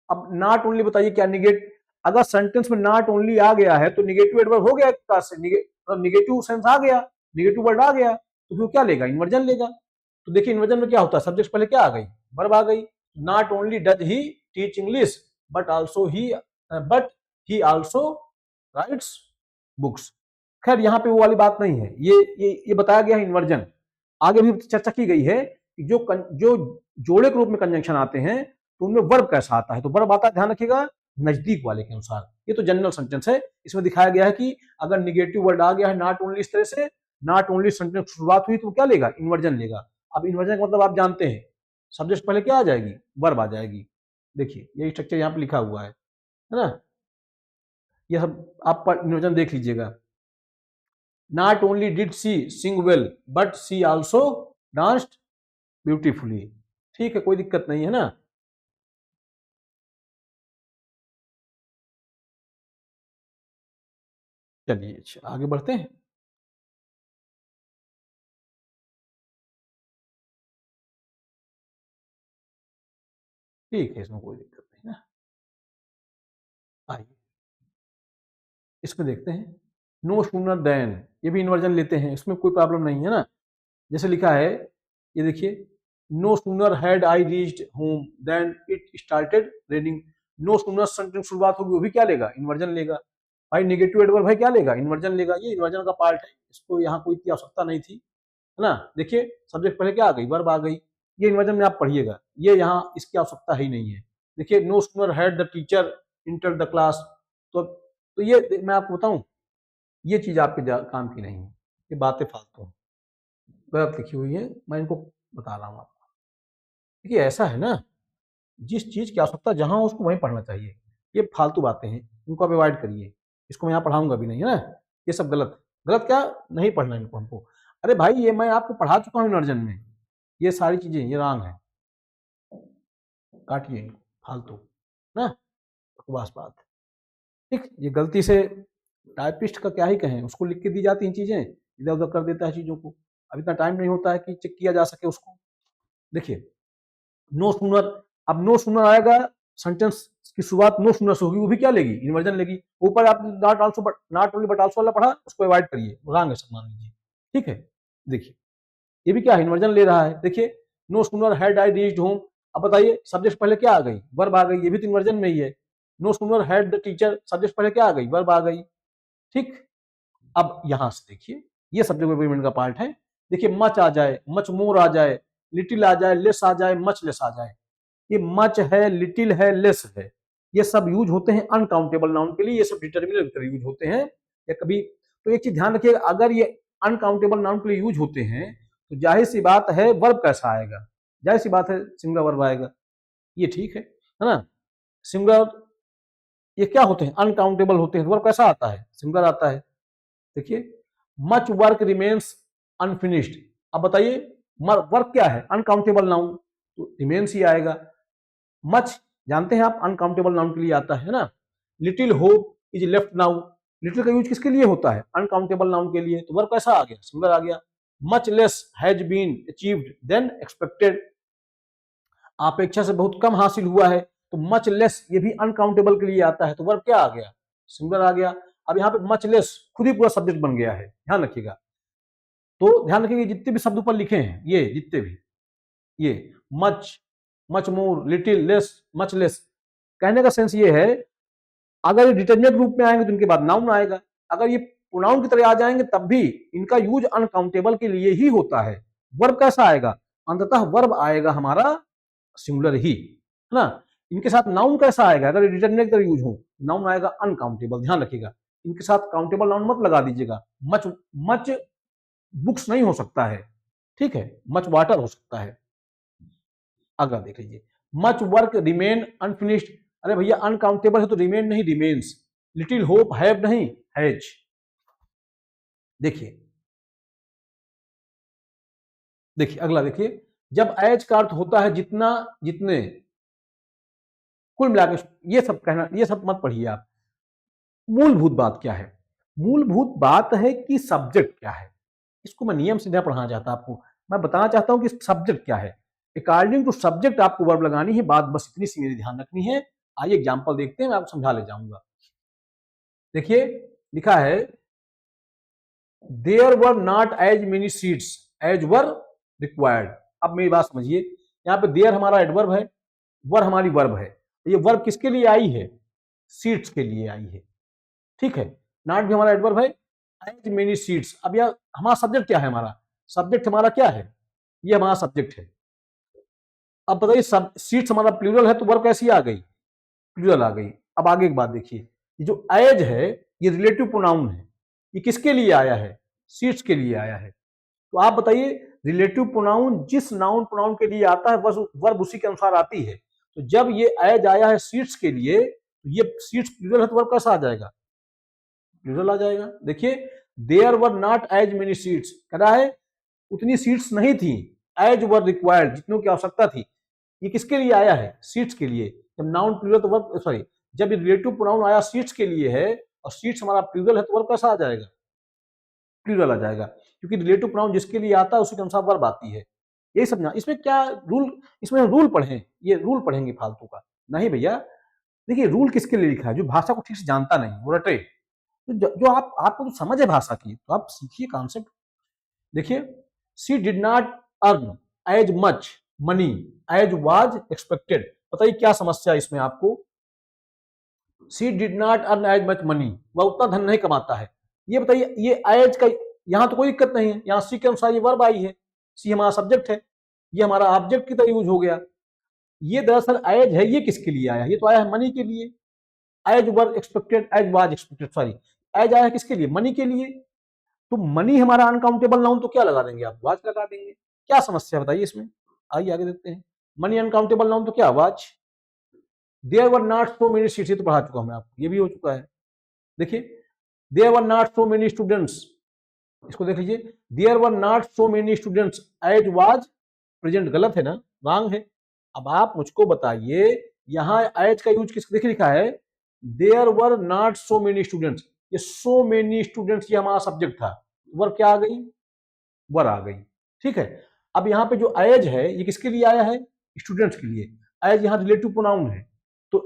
अब नॉट ओनली बताइए क्या निगेट, अगर सेंटेंस में नॉट ओनली आ गया है तो निगेटिव एडवर्ब हो गया एक प्रकार से, मतलब निगेटिव सेंस आ गया, निगेटिव वर्ड आ गया, तो फिर क्या लेगा, इन्वर्जन लेगा। तो देखिए इन्वर्जन में क्या होता है, सब्जेक्ट पहले क्या आ गई, वर्ब आ गई। Not only does he teach English but he also writes books. खैर यहाँ पे वो वाली बात नहीं है, ये बताया गया है इन्वर्जन। आगे भी चर्चा की गई है कि जो जोड़े के रूप में कंजंक्शन आते हैं तो उनमें वर्ब कैसा आता है, तो वर्ब आता है ध्यान रखिएगा नजदीक वाले के अनुसार। ये तो जनरल सेंटेंस है, इसमें दिखाया गया है कि अगर निगेटिव वर्ड आ गया है नॉट ओनली, इस तरह से नॉट ओनली सेंटेंस शुरुआत हुई तो क्या लेगा, इन्वर्जन लेगा। अब इन्वर्जन का मतलब आप जानते हैं, सब्जेक्ट पहले क्या आ जाएगी, वर्ब आ जाएगी। देखिए यही स्ट्रक्चर यहाँ पे लिखा हुआ है ना, ये सब आप इन्वर्जन देख लीजिएगा। Not only did she sing well but she also danced beautifully. ठीक है, कोई दिक्कत नहीं है ना। चलिए अच्छा आगे बढ़ते हैं। ठीक है, इसमें कोई दिक्कत नहीं ना। आइए इसमें देखते हैं, नो सूनर देन, ये भी इन्वर्जन लेते हैं, इसमें कोई प्रॉब्लम नहीं है ना। जैसे लिखा है, ये देखिए, no sooner had I reached home than it started raining. No sooner sentence शुरुआत होगी, वो भी क्या लेगा, इन्वर्जन लेगा। भाई नेगेटिव एडवर्ब है, क्या लेगा, इन्वर्जन लेगा। ये इन्वर्जन का पार्ट है, इसको यहाँ कोई इतनी आवश्यकता नहीं थी, है ना। देखिए सब्जेक्ट पहले क्या आ गई, वर्ब आ गई। ये इन्वर्जन में आप पढ़िएगा, ये यहाँ इसकी आवश्यकता ही नहीं है। देखिए no sooner had the teacher enter the class, तो ये मैं आपको बताऊं, ये चीज आपके काम की नहीं है, ये बातें फालतू हैं, गलत लिखी हुई है, मैं इनको बता रहा हूँ आपको। देखिए ऐसा है ना, जिस चीज की आवश्यकता जहां हो उसको वहीं पढ़ना चाहिए। ये फालतू बातें हैं, इनको आप अवॉइड करिए, इसको मैं यहाँ पढ़ाऊंगा भी नहीं, है ना। ये सब गलत है, गलत क्या, नहीं पढ़ना इनको हमको। अरे भाई ये मैं आपको पढ़ा चुका हूँ इन्वर्जन में, ये सारी चीजें ये रॉन्ग है, काटिए इनको, फालतू ना, बकवास बात। ठीक, ये गलती से टाइपिस्ट का क्या ही कहें, उसको लिख के दी जाती हैं चीजें, इधर उधर कर देता है चीजों को। अब इतना टाइम नहीं होता है कि चेक किया जा सके उसको। देखिए नो सूनर, अब नो सूनर आएगा, सेंटेंस की शुरुआत नो सूनर से होगी, वो भी क्या लेगी, इन्वर्जन लेगी। ऊपर आप not also but not only but also वाला पढ़ा, उसको अवॉइड करिए, रॉन्ग है सब मान लीजिए। ठीक है, देखिए ये भी क्या है, इन्वर्जन ले रहा है। देखिए no sooner had I reached home, अब बताइए सब्जेक्ट पहले क्या आ गई, वर्ब आ गई, ये भी तो इन्वर्जन में ही है। No sooner had the teacher, subject पहले क्या आ गई, वर्ब आ गई। ठीक, अब यहां से देखिए, ये सब्जेक्ट एग्रीमेंट का पार्ट है। देखिए मच आ जाए, मच मोर आ जाए, लिटिल आ जाए, लेस आ जाए, मच लेस आ जाए, ये मच है, लिटिल है, लेस है, ये सब यूज होते हैं अनकाउंटेबल नाउन के लिए, ये सब डिटर्मिनर की तरह यूज होते हैं। या कभी तो एक चीज ध्यान रखिएगा, अगर ये अनकाउंटेबल नाउन के लिए यूज होते हैं तो जाहिर सी बात है वर्ब कैसा आएगा, जाहिर सी बात है सिंगुलर वर्ब आएगा। ये ठीक है ना। सिंगुलर ये क्या होते हैं, अनकाउंटेबल होते हैं, वर्ब कैसा आता है, सिंगुलर आता है। देखिए मच वर्क रिमेन्स अनफिनिश्ड, अब बताइए वर्क क्या है, अनकाउंटेबल नाउन, तो रिमेन्स ही आएगा। मच जानते हैं आप अनकाउंटेबल नाउन के लिए आता है ना। Little hope is left now, little का यूज किसके लिए होता है, अनकाउंटेबल नाउन के लिए, तो वर्ब कैसा आ गया, सिंगुलर आ गया। Much less has been achieved than expected, अपेक्षा से बहुत कम हासिल हुआ है, तो मच लेस ये भी अनकाउंटेबल के लिए आता है, तो वर्ब क्या आ गया, सिंगुलर आ गया। अब यहाँ पे मच लेस खुद ही पूरा सब्जेक्ट बन गया है, ध्यान रखिएगा। तो ध्यान रखिएगा जितने भी शब्द ऊपर लिखे हैं, ये जितने भी, ये much, much more, little, less, much less, कहने का सेंस ये है, अगर ये डिटर्मिनेंट रूप में आएंगे तो इनके बाद नाउन आएगा, अगर ये प्रोनाउन की तरह आ जाएंगे तब भी इनका यूज अनकाउंटेबल के लिए ही होता है। वर्ब कैसा आएगा, अंततः वर्ब आएगा हमारा सिंगुलर ही, है ना। इनके साथ नाउन कैसा आएगा, अगर डिटर्मिनेंट की तरह यूज हो, नाउन आएगा अनकाउंटेबल, ध्यान रखिएगा। इनके साथ काउंटेबल नाउन मत लगा दीजिएगा। मच, मच बुक्स नहीं हो सकता है, ठीक है, मच वाटर हो सकता है। अगला देख लीजिए, मच वर्क रिमेन अनफिनिश्ड, अरे भैया अनकाउंटेबल है तो रिमेन नहीं रिमेन्स, लिटिल होप हैव नहीं हैज। देखिए देखिए अगला देखिए, जब एज का अर्थ होता है जितना, जितने, कुल मिलाकर, ये सब कहना, ये सब मत पढ़िए आप। मूलभूत बात क्या है, मूलभूत बात है कि सब्जेक्ट क्या है, इसको मैं नियम से नहीं पढ़ाना चाहता आपको, मैं बताना चाहता हूं कि सब्जेक्ट क्या है। अकॉर्डिंग टू सब्जेक्ट आपको वर्ब लगानी है, बात बस इतनी सी मेरी ध्यान रखनी है। आइए एग्जांपल देखते हैं, मैं आपको समझा ले जाऊंगा। देखिए लिखा है, there were not as many seats as were required. अब मेरी बात समझिए, यहाँ पे देयर हमारा एडवर्ब है, वर हमारी वर्ब है, ये वर्ब किसके लिए आई है, सीट्स के लिए आई है, ठीक है। नॉट भी हमारा एडवर्ब है, एज मेनी सीट्स, अब यह हमारा सब्जेक्ट क्या है, हमारा सब्जेक्ट हमारा क्या है, ये हमारा सब्जेक्ट है। अब बताइए सब सीट्स हमारा प्लूरल है तो वर्ब कैसी आ गई, प्लूरल आ गई। अब आगे की बात देखिए, ये जो एज है ये रिलेटिव प्रोनाउन है, ये किसके लिए आया है, सीट्स के लिए आया है। तो आप बताइए रिलेटिव प्रोनाउन जिस नाउन प्रोनाउन के लिए आता है बस वर्ब उसी के अनुसार आती है, तो जब ये एज आया है सीट्स के लिए, तो ये सीट्स प्लूरल है तो वर्ब कैसा आ जाएगा, प्लूरल आ जाएगा। देखिए there were not as many seats, कह रहा है उतनी सीट्स नहीं थी, एज वर रिक्वायर्ड, जितनों की आवश्यकता थी। ये किसके लिए आया है? सीट्स के लिए। जब नाउन प्लूरल तो वर्ब, सॉरी, जब ये रिलेटिव प्रोनाउन आया सीट्स के लिए है और सीट्स हमारा प्लूरल है तो वर्ब कैसा आ जाएगा? प्लूरल आ जाएगा, क्योंकि रिलेटिव प्रोनाउन जिसके लिए आता है उसी के अनुसार वर्ब आती है। यही समझना। इसमें क्या रूल, इसमें रूल पढ़ें, ये रूल पढ़ेंगे फालतू का नहीं भैया। देखिए रूल किसके लिए लिखा है? जो भाषा को ठीक से जानता नहीं वो रटे। तो जो आपको तो समझ है भाषा की तो आप सीखिए कॉन्सेप्ट। देखिए, she did not earn as much money as was expected. बताइए क्या समस्या है इसमें आपको? She did not earn as much money, वह उतना धन नहीं कमाता है। ये बताइए, ये एज का यहाँ तो कोई दिक्कत नहीं है, यहाँ सी के अनुसार ये वर्ब आई है, सी हमारा सब्जेक्ट है, ये हमारा ऑब्जेक्ट की तरह यूज हो गया। ये दरअसल एज है, ये किसके लिए आया? ये तो आया है मनी के लिए। As were expected, as was expected, sorry, as आया है किसके लिए? मनी के लिए। तो मनी हमारा अनकाउंटेबल नाउन, तो क्या लगा देंगे आप? वाज लगा देंगे। क्या समस्या बताइए इसमें? आइए आगे देखते हैं। मनी अनकाउंटेबल नाउन तो क्या? Was. There were not so many seats, ये तो पढ़ा चुका हूं मैं आपको, ये भी हो चुका है। देखिए, there were not so many students, इसको देख लीजिए, there were not so many students as was present, गलत है ना, रॉन्ग है। अब आप मुझको बताइए, यहां एज का यूज किस देखिए लिखा है, there were not so many students, ये सो मेनी स्टूडेंट्स ये हमारा सब्जेक्ट था, वर क्या आ गई? वर आ गई। ठीक है। अब यहाँ पे जो एज है ये किसके लिए आया है? स्टूडेंट्स के लिए। एज यहाँ रिलेटिव प्रोनाउन है, तो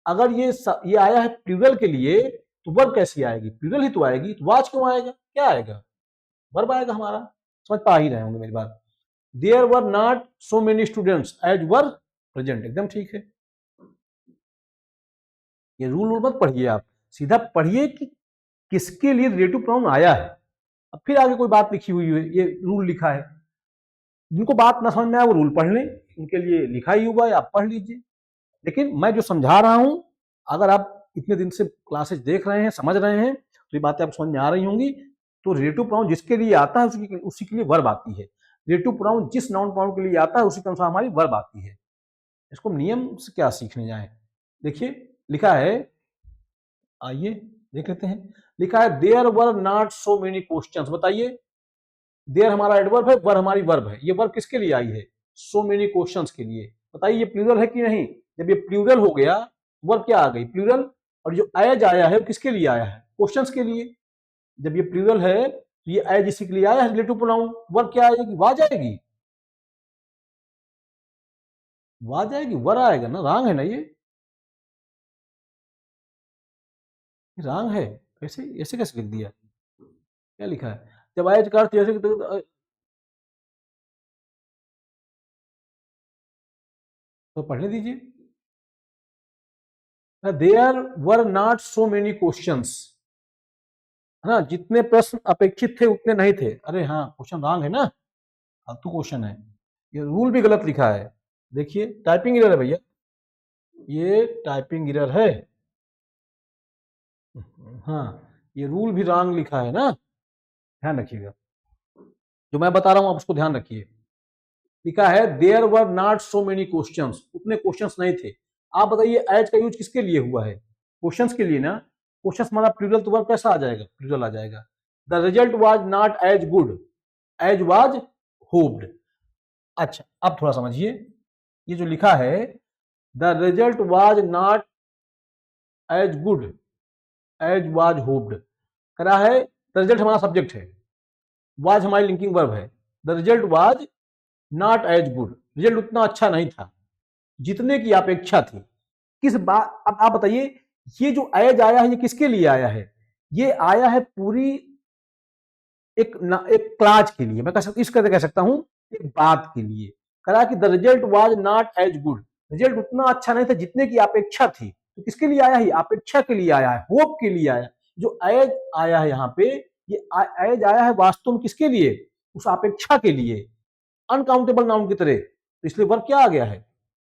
अगर ये आया है प्लूरल के लिए तो वर्ब कैसी आएगी? प्लूरल ही तो आएगी, तो वाज क्यों आएगा? क्या आएगा? वर्ब आएगा हमारा। समझ पा ही रहे होंगे मेरी बात। There were not so many students as were present, एकदम ठीक है। ये रूल मत पढ़िए आप, सीधा पढ़िए कि किसके लिए रिलेटिव प्रोनाउन आया है। अब फिर आगे कोई बात लिखी हुई है, ये रूल लिखा है। जिनको बात ना समझ में आए वो रूल पढ़ लें, उनके लिए लिखा ही हुआ है, आप पढ़ लीजिए। लेकिन मैं जो समझा रहा हूं, अगर आप इतने दिन से क्लासेस देख रहे हैं, समझ रहे हैं, तो ये बातें आप समझ में आ रही होंगी। तो रिलेटिव प्रोनाउन जिसके लिए आता है उसी के लिए वर्ब आती है। रिलेटिव प्रोनाउन जिस नाउन प्रोनाउन के लिए आता है उसी के अनुसार हमारी वर्ब आती है। इसको नियम से क्या सीखने जाए? देखिए लिखा है, आइए देख लेते हैं। लिखा है there were not so many questions. बताइए, देयर हमारा एडवर्ब है, वर हमारी वर्ब है। ये वर्ब किसके लिए आई है? सो मेनी क्वेश्चंस के लिए। बताइए ये प्लूरल है कि नहीं? जब ये प्लूरल हो गया, वर्ब क्या आ गई? प्लूरल। और जो एज आया है वो किसके लिए आया है? क्वेश्चंस के लिए। जब ये प्लूरल है तो ये एज इसी के लिए आया है, रिलेटिव प्रोनाउन। वर्ब क्या आएगी? वाज आएगी। वाज आएगी, वर आएगा ना, रॉन्ग है ना ये? रॉन्ग है। कैसे ऐसे कैसे लिख दिया? क्या लिखा है? जब एज का अर्थ जैसे तो पढ़ने दीजिए। There were not so many questions, है ना, जितने प्रश्न अपेक्षित थे उतने नहीं थे। अरे हाँ, क्वेश्चन रॉन्ग है ना, फालतू क्वेश्चन है। ये रूल भी गलत लिखा है। देखिए टाइपिंग एरर है भैया, ये टाइपिंग एरर है। हाँ, ये रूल भी रॉन्ग लिखा है ना, ध्यान रखिएगा। जो मैं बता रहा हूं आप उसको ध्यान रखिए। लिखा है there were not so many questions, उतने क्वेश्चंस नहीं थे। आप बताइए एज का यूज किसके लिए हुआ है? क्वेश्चंस के लिए ना। क्वेश्चंस हमारा प्लूरल, तो वर्ब कैसा आ जाएगा? प्लूरल आ जाएगा। The result was not as good as was hoped. अच्छा अब थोड़ा समझिए, ये जो लिखा है the result was not as good as was hoped, करा है। द रिजल्ट हमारा सब्जेक्ट है, वाज हमारी लिंकिंग वर्ब है। The result was not as good, result उतना अच्छा नहीं था जितने की अपेक्षा थी। किस बात, अब आप बताइए, ये जो एज आया है ये किसके लिए आया है? ये आया है पूरी एक क्लाज के लिए, मैं कह सकता, इस तरह कह सकता हूं, एक बात के लिए। कहा कि the result was not as good, result उतना अच्छा नहीं था जितने की अपेक्षा थी। तो किसके लिए आया है? अपेक्षा के लिए आया है, होप के लिए आया। जो एज आया है यहाँ पे, ये एज आया है वास्तव में किसके लिए? उस अपेक्षा के लिए, अनकाउंटेबल नाउन की तरह। तो इसलिए वर्ब क्या आ गया है?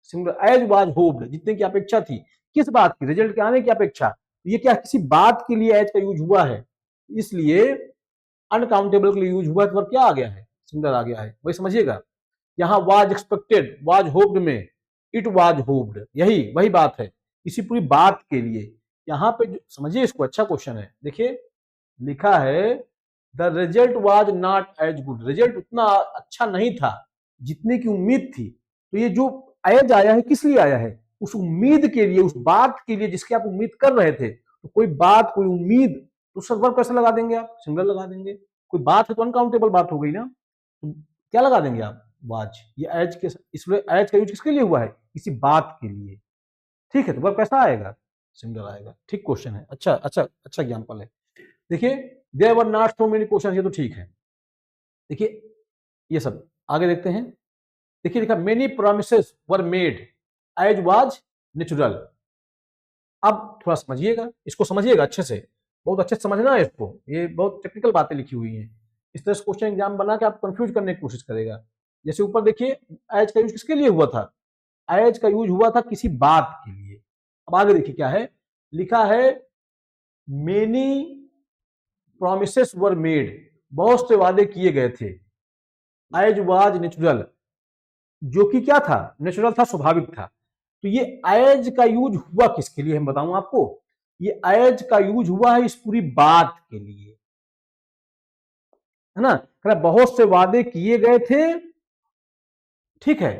सिंगुलर। एज वाज होप्ड, जितने की अपेक्षा थी। किस बात की? रिजल्ट के आने की अपेक्षा। ये क्या किसी बात के लिए एज का यूज हुआ है, इसलिए अनकाउंटेबल के लिए यूज हुआ है, तो क्या आ गया है? सिंगुलर आ गया है। वही समझिएगा। यहाँ वाज एक्सपेक्टेड, वाज होप्ड में इट वाज होप्ड, यही वही बात है, इसी पूरी बात के लिए। यहाँ पे समझिए इसको, अच्छा क्वेश्चन है। देखिए लिखा है the result was not as good, result उतना अच्छा नहीं था जितने की उम्मीद थी। तो ये जो एज आया है किस लिए आया है? उस उम्मीद के लिए, उस बात के लिए जिसकी आप उम्मीद कर रहे थे। तो कोई बात, कोई उम्मीद, तो सर वर्ब कैसे लगा देंगे आप? सिंगुलर लगा देंगे। कोई बात है तो अनकाउंटेबल बात हो गई ना, तो क्या लगा देंगे आप? वाज। ये एज के, इसलिए एज का यूज किसके लिए हुआ है? किसी बात के लिए। ठीक है, तो वर्ब कैसा आएगा? सिंगुलर आएगा। ठीक क्वेश्चन है, अच्छा अच्छा अच्छा एग्जांपल है। देखिए, there were not so many question, ये तो ठीक है। देखिए ये सब आगे देखते हैं। देखिए लिखा many promises were made as was natural. अब थोड़ा समझिएगा, इसको समझिएगा अच्छे से, बहुत अच्छे से समझना है इसको, ये बहुत टेक्निकल बातें लिखी हुई हैं। इस तरह से क्वेश्चन एग्जाम बना के आप कंफ्यूज करने की कोशिश करेगा। जैसे ऊपर देखिए, एज का यूज किसके लिए हुआ था? एज का यूज हुआ था किसी बात के लिए। अब आगे देखिए क्या है, लिखा है मेनी प्रोमिसेस वर मेड, बहुत से वादे किए गए थे। एज वाज नेचुरल, जो कि क्या था? नेचुरल था, स्वाभाविक था। तो ये एज का यूज हुआ किसके लिए, हम बताऊं आपको। ये एज का यूज हुआ है इस पूरी बात के लिए, है ना। बहुत से वादे किए गए थे, ठीक है,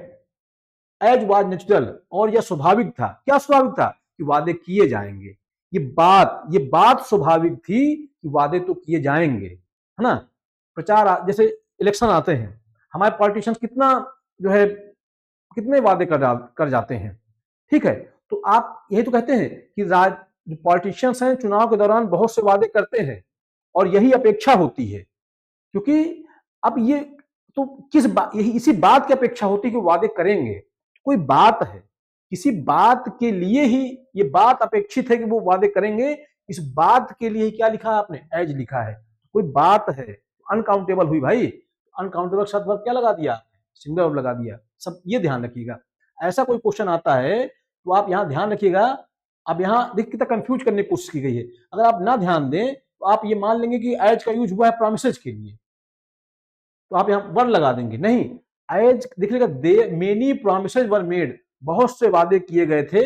एज वाज नेचुरल, और यह स्वाभाविक था। क्या स्वाभाविक था? कि वादे किए जाएंगे। ये बात स्वाभाविक थी कि वादे तो किए जाएंगे, है ना। प्रचार, जैसे इलेक्शन आते हैं, हमारे पॉलिटिशियंस कितना जो है, कितने वादे कर जाते हैं, ठीक है। तो आप यही तो कहते हैं कि जो पॉलिटिशियंस हैं चुनाव के दौरान बहुत से वादे करते हैं, और यही अपेक्षा होती है, क्योंकि अब ये तो किस बात, यही इसी बात की अपेक्षा होती है कि वादे करेंगे। कोई बात है, किसी बात के लिए ही ये बात अपेक्षित है कि वो वादे करेंगे। इस बात के लिए क्या लिखा है आपने? एज लिखा है। कोई बात है, अनकाउंटेबल हुई भाई। अनकाउंटेबल शब्द वर्ब क्या लगा दिया? सिंगुलर वर्ब लगा दिया। सब ये ध्यान रखिएगा। ऐसा कोई क्वेश्चन आता है तो आप यहां ध्यान रखिएगा। अब यहां देख कितना कंफ्यूज करने की कोशिश की गई है। अगर आप ना ध्यान दें तो आप ये मान लेंगे कि एज का यूज हुआ है प्रोमिसेज के लिए, तो आप यहां वर लगा देंगे। नहीं, एज देखिएगा, दे मेनी प्रोमिसेज वर मेड, बहुत से वादे किए गए थे।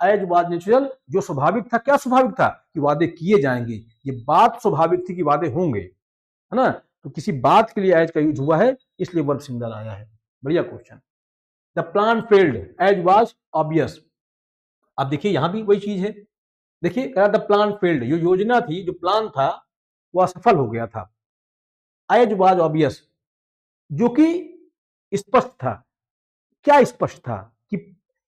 एज वाज नेचुरल, जो स्वाभाविक था। क्या स्वाभाविक था? कि वादे किए जाएंगे। ये बात स्वाभाविक थी कि वादे होंगे, है ना। तो किसी बात के लिए एज का यूज हुआ है, इसलिए वर्ब सिंगुलर आया है। बढ़िया question. The plan failed as was obvious. अब देखिए यहां भी वही चीज है। देखिए द प्लान फेल्ड, जो योजना थी, जो प्लान था, वो असफल हो गया था। एज वाज ऑब्वियस, जो कि स्पष्ट था। क्या स्पष्ट था? कि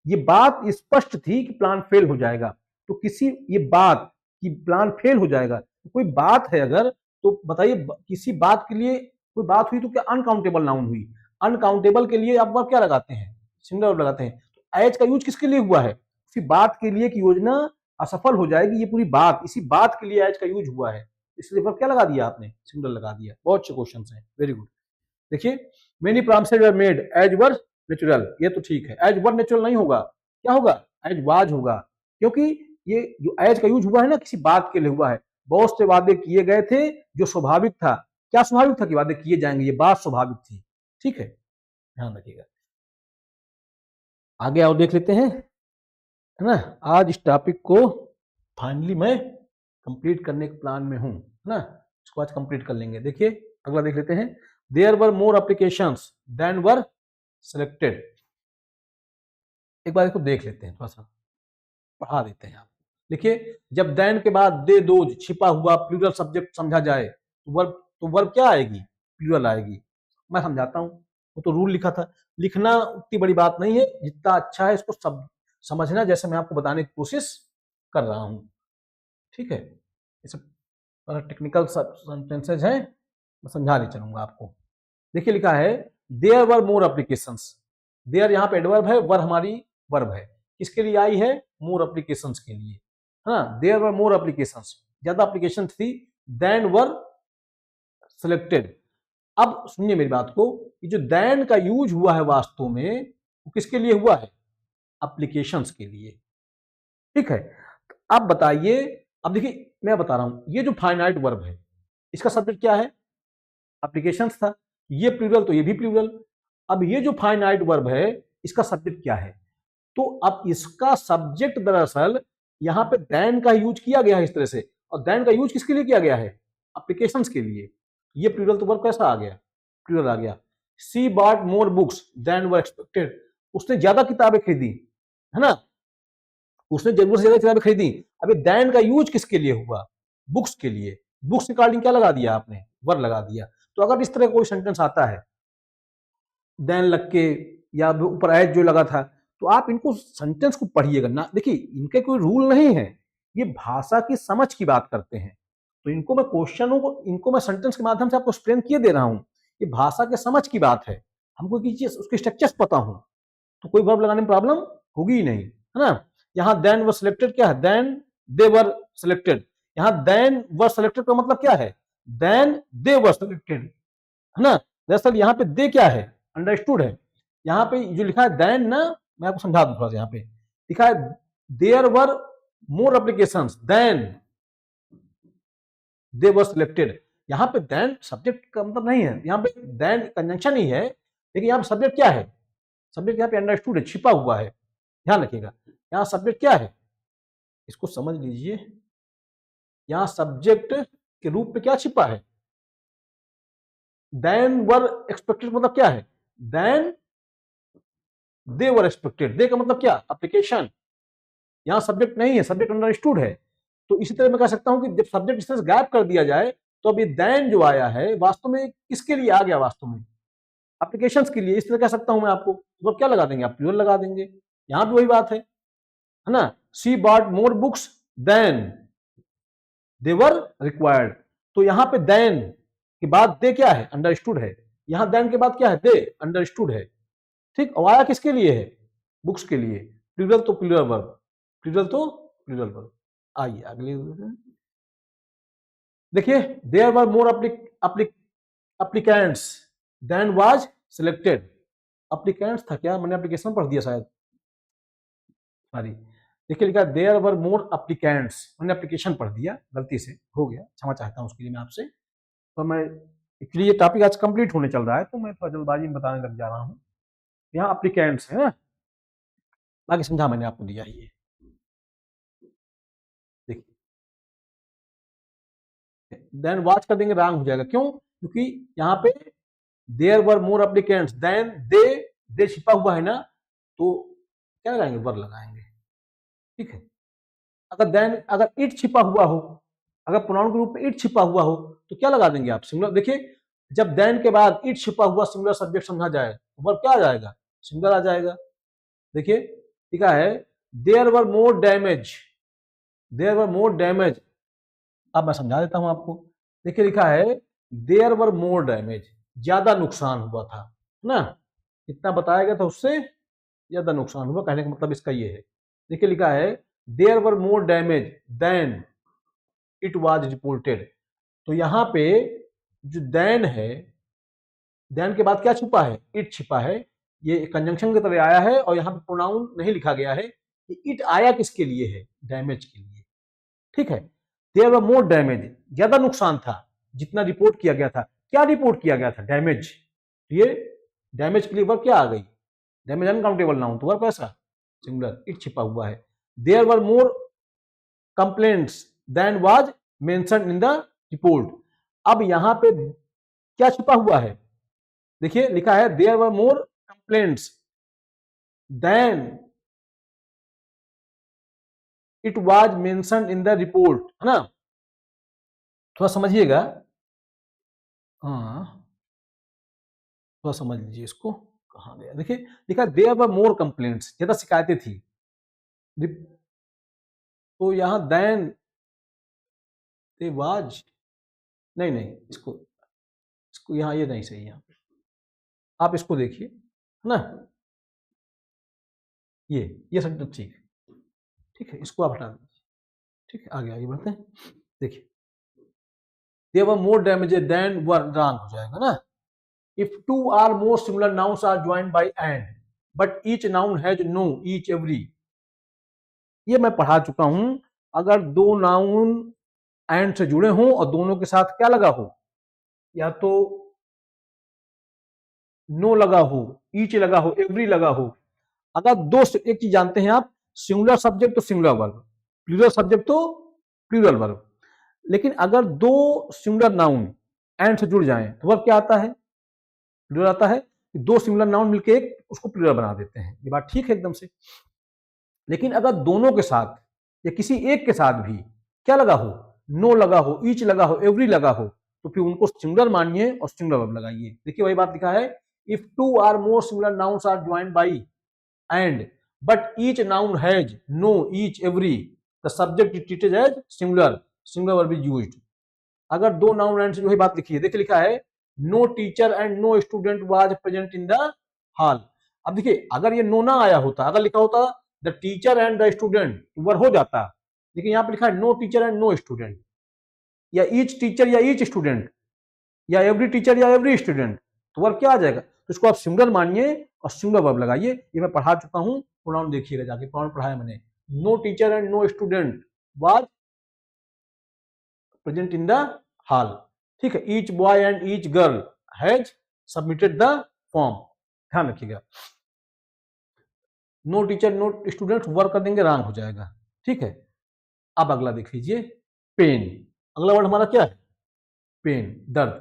ये बात स्पष्ट थी कि प्लान फेल हो जाएगा। तो किसी, ये बात कि प्लान फेल हो जाएगा, तो कोई बात है अगर, तो बताइए किसी बात के लिए कोई बात हुई तो क्या अनकाउंटेबल नाउन हुई? अनकाउंटेबल के लिए आप वर्ब क्या लगाते हैं? सिंगुलर वर्ब लगाते हैं। तो एज का यूज किसके लिए हुआ है? किसी बात के लिए कि योजना असफल हो जाएगी। ये पूरी बात, इसी बात के लिए एज का यूज हुआ है, इसलिए वर्ब क्या लगा दिया आपने? सिंगुलर लगा दिया। बहुत अच्छे क्वेश्चन हैं, वेरी गुड। देखिए, many promises were made as were natural, ये तो ठीक है। एज वर नेचुरल नहीं होगा, क्या होगा? एज वाज होगा, क्योंकि ये जो एज का यूज हुआ है ना, किसी बात के लिए हुआ है। बहुत से वादे किए गए थे, जो स्वाभाविक था। क्या स्वाभाविक था? कि वादे किए जाएंगे, ये बात स्वाभाविक थी। ठीक है, ध्यान रखिएगा। आगे और देख लेते हैं, है ना। आज इस टॉपिक को फाइनली मैं कंप्लीट करने के प्लान में हूं, है ना। इसको आज कंप्लीट कर लेंगे। देखिए अगला देख लेते हैं। There were more applications than were selected. एक बार इसको देख लेते हैं, थोड़ा सा पढ़ा देते हैं आप। देखिए, जब देन के बाद दे दो छिपा हुआ प्लूरल सब्जेक्ट समझा जाए, तो वर्ब क्या आएगी? प्लूरल आएगी। मैं समझाता हूं, वो तो रूल लिखा था। लिखना उतनी बड़ी बात नहीं है, जितना अच्छा है इसको सब समझना, जैसे मैं आपको बताने की कोशिश कर रहा हूं। ठीक है, ये सब टेक्निकल सेंटेंसेज हैं, मैं समझा नहीं चलूंगा आपको। देखिए लिखा है there were more applications. There यहाँ पे एडवर्ब है, वर हमारी वर्ब है। किसके लिए आई है? मोर एप्लीकेशंस के लिए, है ना। देयर वर मोर एप्लीकेशंस, ज्यादा एप्लीकेशन थी। Then were selected. अब सुनिए मेरी बात को, ये जो देन का यूज हुआ है वास्तव में, वो किसके लिए हुआ है? एप्लीकेशंस के लिए। ठीक है, तो अब बताइए। अब देखिए मैं बता रहा हूं, ये जो फाइनाइट वर्ब है, इसका सब्जेक्ट क्या है? एप्लीकेशंस था। ये प्लूरल तो ये भी प्लूरल। अब ये जो फाइनाइट वर्ब है, इसका सब्जेक्ट क्या है? तो अब इसका सब्जेक्ट दरअसल यहां पे देन का यूज किया गया है इस तरह से। और देन का यूज किसके लिए किया गया है? एप्लीकेशंस के लिए। ये प्लूरल तो वर्ब कैसा आ गया? प्लूरल आ गया। She bought more books than were expected. उसने ज्यादा किताबें खरीदी, है ना, उसने जरूरत से ज्यादा किताबें खरीदी। अभी देन का यूज किसके लिए हुआ? बुक्स के लिए। बुक्स रिगार्डिंग क्या लगा दिया आपने? वर लगा दिया। तो अगर इस तरह कोई सेंटेंस आता है देन लग के या ऊपर एज जो लगा था, तो आप इनको सेंटेंस को पढ़िएगा ना। देखिए इनके कोई रूल नहीं है, ये भाषा की समझ की बात करते हैं। तो इनको मैं क्वेश्चनों को, इनको मैं सेंटेंस के माध्यम से आपको एक्सप्लेन किए दे रहा हूं। ये भाषा के समझ की बात है। हमको किसी चीज उसके स्ट्रक्चर्स पता हो तो कोई वर्ब लगाने में प्रॉब्लम होगी ही नहीं, है ना। यहाँ देन वर सिलेक्टेड क्या है? Than they were selected. यहाँ देन वर सिलेक्टेड का मतलब क्या है? देन दे वर सिलेक्टेड, है ना। दरअसल यहाँ पे दे क्या है? अंडरस्टूड है। यहाँ पे जो लिखा है देन ना, मैं आपको समझा दूं थोड़ा सा। यहाँ पे लिखा है there were more applications than they were selected. यहाँ पे देन सब्जेक्ट का मतलब नहीं है, यहाँ पे देन कंजंक्शन ही है, लेकिन यहाँ पे सब्जेक्ट क्या है? सब्जेक्ट यहाँ पे अंडरस्टूड है, छिपा हुआ है। ध्यान रखिएगा, यहाँ सब्जेक्ट क्या है, इसको समझ लीजिए। यहाँ सब्जेक्ट के रूप में क्या छिपा है? देन वर एक्सपेक्टेड मतलब क्या है? Than they were expected. दे का मतलब क्या? एप्लीकेशन। यहाँ सब्जेक्ट नहीं है, सब्जेक्ट अंडरस्टूड है। तो इसी तरह मैं कह सकता हूं कि जब सब्जेक्ट इस तरह से गायब कर दिया जाए तो अब ये देन जो आया है वास्तव में किसके लिए आ गया? वास्तव में एप्लीकेशंस के लिए। इस तरह कह सकता हूं मैं आपको। तो क्या लगा देंगे आप? प्लूरल लगा देंगे। यहाँ भी वही बात है ना। She bought more books than they were required. तो यहाँ पे देन के बाद दे क्या है? अंडरस्टूड है। यहाँ देन के बाद क्या है? दे अंडरस्टूड है। ठीक। और आया किसके लिए है? बुक्स के लिए। प्लूरल तो प्लूरल वर्ब, प्लूरल तो प्लूरल वर्ब। आइए अगले देखिए, there were more applicants than was selected. Applicants था क्या? मैंने एप्लीकेशन पढ़ दिया शायद, सॉरी। देखिए लिखा देयर वर मोर एप्लीकेंट्स, मैंने एप्लीकेशन पढ़ दिया, गलती से हो गया, क्षमा चाहता हूं उसके लिए मैं आपसे। तो मैं एक्चुअली ये टॉपिक आज कंप्लीट होने चल रहा है तो मैं थोड़ा जल्दबाजी में बताने लग जा रहा हूँ। यहाँ एप्लीकेंट्स है ना, बाकी समझा मैंने आपको दिया ये। देखिए देन वाच कर देंगे, रॉन्ग हो जाएगा। क्यों? क्योंकि यहाँ पे there were more applicants than they छिपा हुआ है ना, तो क्या लगाएंगे? वर लगाएंगे। ठीक है। अगर देन, अगर इट छिपा हुआ हो, अगर प्रोनाउन के रूप में इट छिपा हुआ हो तो क्या लगा देंगे आप? सिंगुलर। देखिए जब देन के बाद इट छिपा हुआ सिंगुलर सब्जेक्ट समझा जाए तो वर्ब क्या आ जाएगा? सिंगुलर आ जाएगा। देखिए लिखा है there were more damage, there were more damage. अब मैं समझा देता हूं आपको। देखिए लिखा है देयर वर मोर डैमेज, ज्यादा नुकसान हुआ था, है ना। इतना बताया गया था, उससे ज्यादा नुकसान हुआ, कहने का मतलब इसका ये है। देखिए लिखा है there were more damage than it was reported. तो यहाँ पे जो देन है, देन के बाद क्या छुपा है? इट छिपा है। ये कंजंक्शन की तरह आया है और यहाँ पे प्रोनाउन नहीं लिखा गया है। इट आया किसके लिए है? डैमेज के लिए। ठीक है। देयर वर मोर डैमेज, ज्यादा नुकसान था जितना रिपोर्ट किया गया था। क्या रिपोर्ट किया गया था? डैमेज। ये डैमेज के लिए वर्ब क्या आ गई? डैमेज अनकाउंटेबल नाउन, तो वर्ब कैसा? सिंगुलर। इट छिपा हुआ है। There were more complaints than was mentioned in the report. अब यहां पे क्या छिपा हुआ है? देखिए लिखा है there were more complaints than it was mentioned in the report, है ना। थोड़ा समझिएगा, हाँ थोड़ा समझ लीजिए इसको। कहाँ गया? देखिए लिखा देयर वर मोर कंप्लेंट्स, ज्यादा शिकायतें थी। तो यहां देन दे वाज, नहीं नहीं, इसको इसको यहाँ ये नहीं सही है। आप इसको देखिए, है ना, ये सेंटेंस ठीक है। ठीक है, इसको आप हटा दीजिए। ठीक है, आगे बढ़ते हैं। देखिए there were more damages than were, wrong हो जाएगा ना। If two or more similar nouns are joined by and but each noun has no each every. ये मैं पढ़ा चुका हूं। अगर दो नाउन एंड से जुड़े हों और दोनों के साथ क्या लगा हो? या तो नो लगा हो, ईच लगा हो, एवरी लगा हो। अगर दो, एक चीज जानते हैं आप, सिंगुलर सब्जेक्ट तो सिंगुलर वर्ब, प्लूरल सब्जेक्ट तो प्लूरल वर्ब। लेकिन अगर दो सिंगुलर नाउन एंड से जुड़ जाएं तो वर्ब क्या आता है? प्लूरल आता है। दो सिमिलर नाउन मिलके एक उसको प्लूरल बना देते हैं, ये बात ठीक है एकदम से। लेकिन अगर दोनों के साथ या किसी एक के साथ भी क्या लगा हो, नो लगा हो, ईच लगा हो, एवरी लगा हो, तो फिर उनको सिंगुलर मानिए और सिंगुलर वर्ब लगाइए। देखिए वही बात लिखा है, if two or more similar nouns are joined by and but each noun has no each every the subject is treated as singular, singular verb is used. अगर दो नाउन एंड से वही बात लिखी है, देखिए लिखा है no teacher and no student was present in the hall. अब देखिए अगर ये नो ना आया होता, अगर लिखा होता the teacher and the student, verb हो जाता, लेकिन यहाँ पे लिखा है no teacher and no student, या ईच टीचर या ईच स्टूडेंट, या एवरी टीचर या एवरी स्टूडेंट, तो वर्ब क्या आ जाएगा? तो इसको आप सिंगुलर मानिए और सिंगुलर वर्ब लगाइए। ये मैं पढ़ा चुका हूँ, प्रोनाउन देखिएगा जाके, प्रोनाउन पढ़ाया मैंने। No teacher and no student was present in the hall, ठीक है। Each boy and each girl has submitted the form, ध्यान रखिएगा। No teacher no student work कर देंगे, रॉन्ग हो जाएगा, ठीक है। अब अगला देख लीजिए, पेन। अगला वर्ड हमारा क्या है? पेन, दर्द।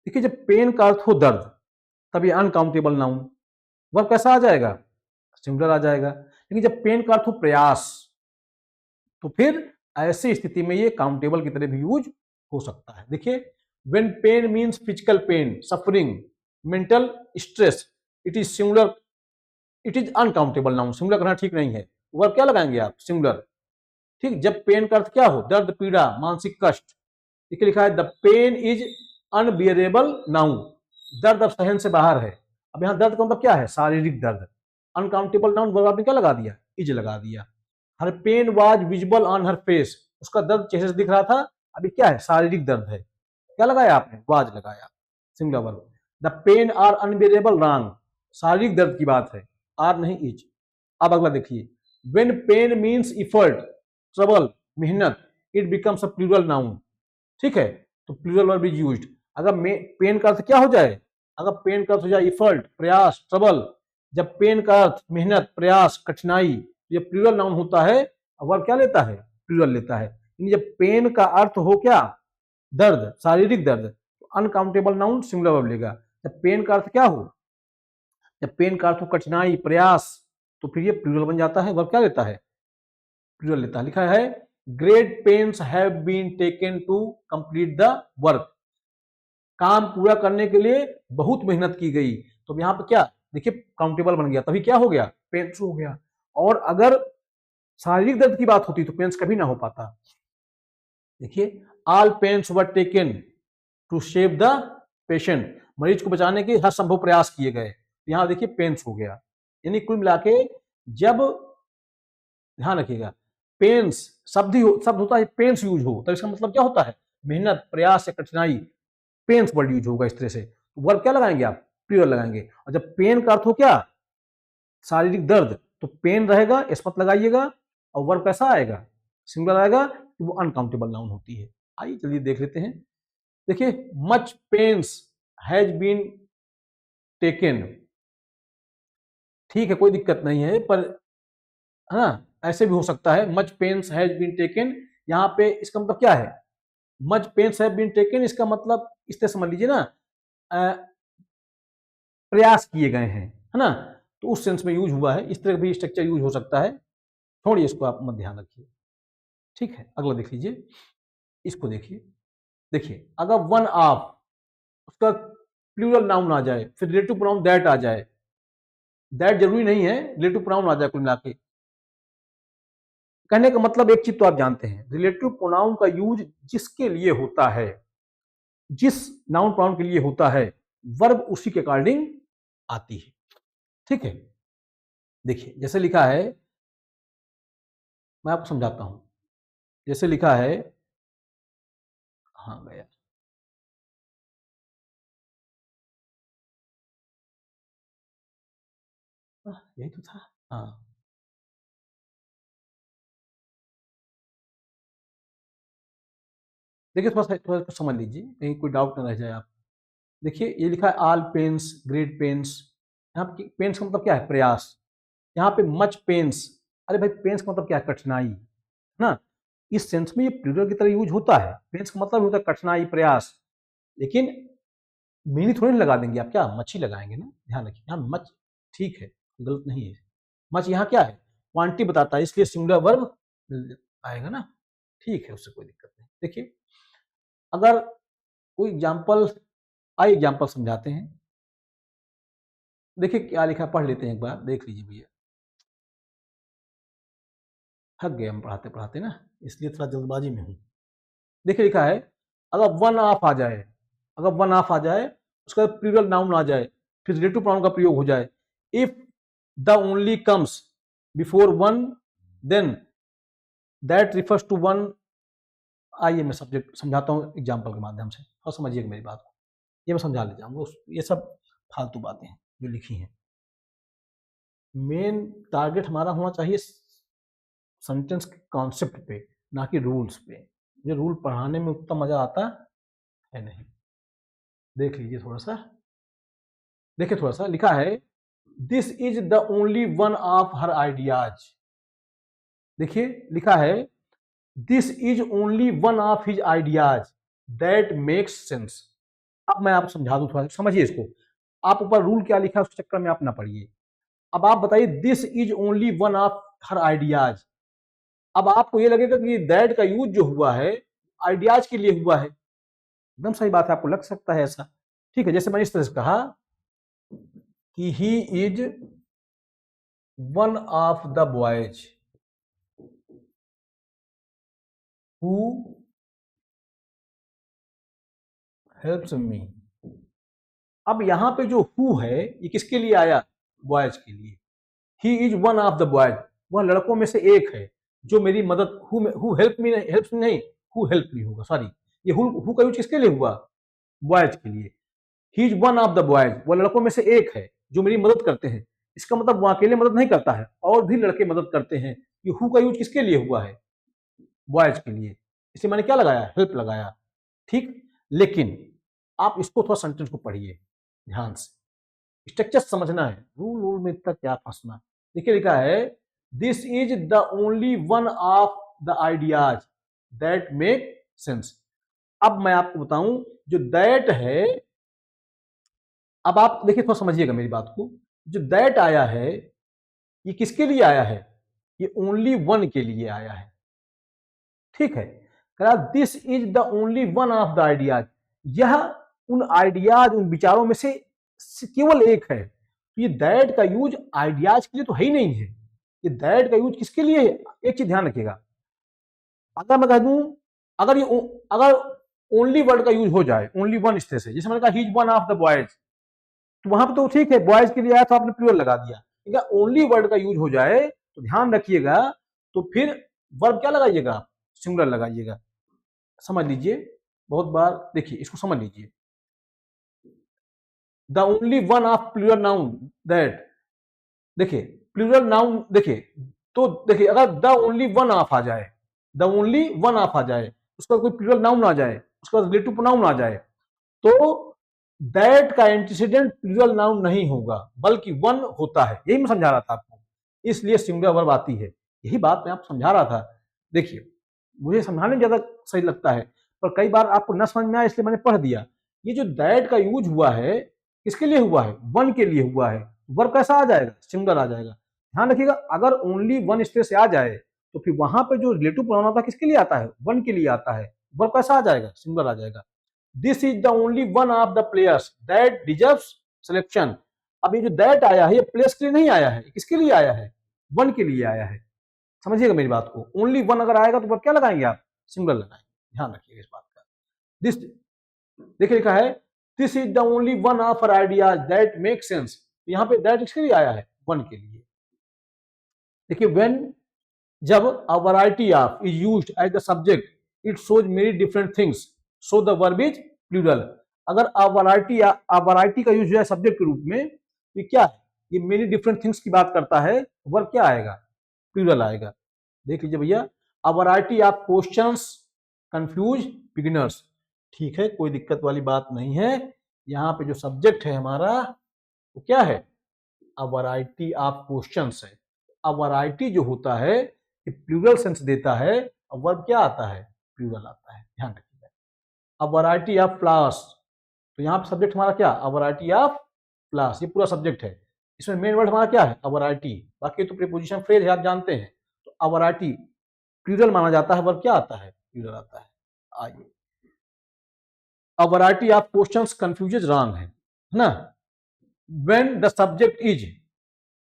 देखिए जब पेन का अर्थ हो दर्द, तब ये अनकाउंटेबल नाउन, वर्ब कैसा आ जाएगा? सिंगुलर आ जाएगा। लेकिन जब पेन का अर्थ हो प्रयास, तो फिर ऐसी स्थिति में ये काउंटेबल की तरह भी यूज हो सकता है। देखिए when pain means physical pain, suffering, mental stress, it is singular, it is uncountable noun. Singular करना ठीक नहीं है, वर्ब क्या लगाएंगे आप? सिंगुलर, ठीक। जब पेन का अर्थ क्या हो? दर्द, पीड़ा, मानसिक कष्ट, देखिए लिखा है the pain is unbearable now, दर्द अब सहन से बाहर है। अब यहाँ दर्द का मतलब क्या है? शारीरिक दर्द। अनकाउंटेबल नाउन, वर्ब आपने क्या लगा दिया? इज लगा दिया। Her pain was visible on her face, उसका दर्द चेहरे से दिख रहा था, अभी क्या है? शारीरिक दर्द है। क्या लगाया आपने? वाज लगाया, singular verb. The pain are unbearable wrong, शारीरिक दर्द की बात है, आर नहीं इज। अब अगला देखिए, when pain means effort, trouble, मेहनत, it becomes a plural noun, ठीक है। तो प्लूरल वर्ब इज यूज्ड। अगर पेन का अर्थ क्या हो जाए? अगर पेन का अर्थ हो जाए इफर्ट, प्रयास, ट्रबल, जब पेन का अर्थ मेहनत, प्रयास, कठिनाई, ये प्लूरल नाउन होता है, वर्ब क्या लेता है? प्लूरल लेता है। जब पेन का अर्थ हो क्या? दर्द, शारीरिक दर्द, तो अनकाउंटेबल नाउन सिंगुलर वर्ब लेगा। जब पेन का अर्थ क्या हो? जब पेन का अर्थ हो कठिनाई, प्रयास, तो फिर ये प्लूरल बन जाता है, वर्ब क्या लेता है? प्लूरल लेता है। लिखा है great pains have been taken to complete the work, काम पूरा करने के लिए बहुत मेहनत की गई। तो यहाँ पे क्या? देखिए काउंटेबल बन गया, तभी क्या हो गया? पेन्स हो गया। और अगर शारीरिक दर्द की बात होती तो पेन्स कभी ना हो पाता। देखिए all pains were taken to save the patient, मरीज को बचाने के हर संभव प्रयास किए गए। यहाँ देखिए पेन्स हो गया। यानी कुल मिला के जब, ध्यान रखिएगा, पेन्स शब्द होता है, पेन्स यूज हो तो इसका मतलब क्या होता है? मेहनत, प्रयास या कठिनाई, पेन्स वर्ड यूज होगा इस तरह से। वर्ब क्या लगाएंगे आप? प्लूरल लगाएंगे। और जब पेन का अर्थ हो क्या? शारीरिक दर्द, तो पेन रहेगा, एस मत लगाइएगा, और वर्ब कैसा आएगा? सिंगुलर आएगा, तो वो अनकाउंटेबल नाउन होती है। आइए चलिए देख लेते हैं। देखिए much pains has been taken, ठीक है कोई दिक्कत नहीं है, पर हाँ ऐसे भी हो सकता है, much pains has been taken. यहाँ पे इसका मतलब क्या है? Much pains have been taken, इसका मतलब इस तरह समझ लीजिए ना, प्रयास किए गए हैं, है ना, तो उस सेंस में यूज हुआ है। इस तरह भी स्ट्रक्चर यूज हो सकता है, छोड़िए इसको, आप मत ध्यान रखिए, ठीक है। अगला देख लीजिए, इसको देखिए। देखिए अगर वन ऑफ, उसका प्लूरल नाउन आ जाए, फिर रिलेटिव प्रोनाउन दैट आ जाए, दैट जरूरी नहीं है, रिलेटिव प्रोनाउन आ जाए, कुल मिला के कहने का मतलब एक चीज तो आप जानते हैं, रिलेटिव प्रोनाउन का यूज जिसके लिए होता है, जिस नाउन प्रोनाउन के लिए होता है, वर्ब उसी के अकॉर्डिंग आती है, ठीक है। देखिए जैसे लिखा है, मैं आपको समझाता हूं। जैसे लिखा है, हाँ गया, यही तो था, हाँ। देखिए थोड़ा सा समझ लीजिए, कहीं कोई डाउट ना रह जाए आप। देखिए ये लिखा है ऑल पेन्स, ग्रेट पेन्स, यहाँ पे पेन्स का मतलब क्या है? प्रयास। यहाँ पे मच पेन्स, अरे भाई पेन्स का मतलब क्या है? कठिनाई, है ना। इस सेंस में ये प्लूरल की तरह यूज होता है, पेन्स का मतलब होता है कठिनाई, प्रयास। लेकिन मीनी थोड़ी ना लगा देंगे आप, क्या मच्छी लगाएंगे ना, ध्यान रखिए यहाँ मच, ठीक है, गलत नहीं है। मच यहाँ क्या है, क्वांटिटी बताता है, इसलिए सिंगुलर वर्ब आएगा ना, ठीक है, उससे कोई दिक्कत नहीं। देखिए अगर कोई एग्जाम्पल, आइए एग्जाम्पल समझाते हैं। देखिए क्या लिखा, पढ़ लेते हैं एक बार, देख लीजिए भैया, थक गए हम पढ़ाते पढ़ाते ना, इसलिए थोड़ा जल्दबाजी में हूँ। देखिए लिखा है, अगर वन ऑफ आ जाए, अगर वन ऑफ आ जाए, उसका प्लूरल नाउन आ जाए, फिर रिलेटिव प्रोनाउन का प्रयोग हो जाए, if the only comes before one then that refers to one. आइए मैं सब्जेक्ट समझाता हूँ एग्जाम्पल के माध्यम से, और समझिएगा मेरी बात को, ये मैं समझा ले जाऊंगा, ये सब फालतू बातें हैं जो लिखी हैं। मेन टारगेट हमारा होना चाहिए सेंटेंस के कॉन्सेप्ट पे, ना कि रूल्स पे। मुझे रूल पढ़ाने में उतना मजा आता है नहीं। देख लीजिए थोड़ा सा, देखिए थोड़ा सा लिखा है, this is the only one of her ideas. देखिए लिखा है, this is only one of his ideas that makes sense. अब मैं आपको समझा दूं, थोड़ा समझिए इसको। आप ऊपर रूल क्या लिखा है उस चक्कर में आप ना पढ़िए। अब आप बताइए, this is only one of her ideas. अब आपको ये लगेगा कि दैट का यूज जो हुआ है आइडियाज के लिए हुआ है, एकदम सही बात है, आपको लग सकता है ऐसा, ठीक है। जैसे मैंने इस तरह से कहा कि he is one of the boys who helps me. अब यहां पे जो हु है ये किसके लिए आया, बॉयज के लिए। He is one of the boys, वह लड़कों में से एक है जो मेरी मदद, हु हेल्प मी, हेल्प नहीं, हु हेल्प मी होगा, सॉरी, ये हु का यूज किसके लिए हुआ, बॉयज के लिए। He is one of the boys, वह लड़कों में से एक है जो मेरी मदद करते हैं। इसका मतलब वो अकेले मदद नहीं करता है, और भी लड़के मदद करते हैं। ये हु का यूज किसके लिए हुआ है, बॉयज के लिए, इसलिए मैंने क्या लगाया, हेल्प लगाया, ठीक। लेकिन आप इसको थोड़ा सेंटेंस को पढ़िए ध्यान से, स्ट्रक्चर समझना है, रूल रूल में इतना क्या फंसना। देखिए लिखा है, this is the only one of the ideas that make sense. अब मैं आपको बताऊं, जो दैट है, अब आप देखिए थोड़ा समझिएगा मेरी बात को, जो दैट आया है ये किसके लिए आया है, ये ओनली वन के लिए आया है, ठीक है। कहा this is the only one of the ideas, यह उन आइडियाज, उन विचारों में से केवल एक है। तो ये दैट का यूज आइडियाज के लिए तो है ही नहीं है, ये दैट का यूज किसके लिए है। एक चीज ध्यान रखिएगा, अगर मैं कह दूं, अगर ये अगर ओनली वर्ड का यूज हो जाए, ओनली वन इस तरह से, जैसे मैंने कहा he is one of the boys, तो वहां पर तो ठीक है, बॉयज के लिए आया तो आपने प्लूरल लगा दिया। लेकिन ओनली वर्ड का यूज हो जाए तो ध्यान रखिएगा, तो फिर वर्ब क्या लगाइएगा, सिंगुलर लगाइएगा। समझ लीजिए, बहुत बार देखिए इसको समझ लीजिए, the only one of plural noun that, देखिए प्लूरल नाउन, देखिए तो देखिए अगर द ओनली वन ऑफ आ जाए, द ओनली वन ऑफ आ जाए, उसका कोई प्लूरल नाउन आ जाए, उसका रिलेटिव प्रोनाउन आ जाए, तो दैट का एंटीसीडेंट प्लूरल नाउन नहीं होगा बल्कि वन होता है। यही मैं समझा रहा था आपको, इसलिए सिंगुलर वर्ब आती है, यही बात मैं आपको समझा रहा था। देखिए मुझे समझाने ज्यादा सही लगता है, पर कई बार आपको न समझ में आया इसलिए मैंने पढ़ दिया। ये जो दैट का यूज हुआ है किसके लिए हुआ है, वन के लिए हुआ है, वर्ब कैसा आ जाएगा, सिंगुलर आ जाएगा। ध्यान रखिएगा, अगर ओनली वन इस तरह से आ जाए तो फिर वहां पे जो रिलेटिव प्रोनाउन आता है किसके लिए आता है, वन के लिए आता है, वर्ब कैसा आ जाएगा, सिंगुलर आ जाएगा। This is the only one of the players that deserves selection. अब ये जो दैट आया है ये प्लेयर्स के लिए नहीं आया है, किसके लिए आया है, वन के लिए आया है। समझिएगा मेरी बात को, ओनली वन अगर आएगा तो क्या लगाएंगे आप, सिंगुलर लगाएंगे, ध्यान रखिएगा इस बात का। दिस, देखिए लिखा है, this is the only one of our ideas that make sense. यहाँ पे दैट किसके लिए आया है, वन के लिए। देखिए व्हेन, जब a variety of is used as the subject it shows many different things, so the verb is plural. अगर अ वैरायटी का यूज है सब्जेक्ट के रूप में, ये क्या है, ये मेनी डिफरेंट थिंग्स की बात करता है, वर्ब क्या आएगा, प्लूरल आएगा। देख लीजिए भैया, अ variety of questions confuse beginners, ठीक है, कोई दिक्कत वाली बात नहीं है। यहाँ पे जो सब्जेक्ट है हमारा वो क्या है, अ वैरायटी ऑफ क्वेश्चंस है। अ वैरायटी जो होता है ये प्लूरल सेंस देता है, और वर्ब क्या आता है, प्लूरल आता है, ध्यान रखिएगा। अ वैरायटी ऑफ फ्लावर्स तो यहाँ पे सब्जेक्ट हमारा क्या, अ वैरायटी ऑफ क्लास, ये पूरा सब्जेक्ट है। इसमें मेन वर्ड हमारा क्या है, अ वैरायटी, बाकी तो प्रीपोजिशन फ्रेज है आप जानते हैं। तो अ वैरायटी प्लूरल माना जाता है, वर्ब क्या आता है, प्लूरल आता है। आइए, अ variety of questions confuses wrong है ना। व्हेन द सब्जेक्ट इज,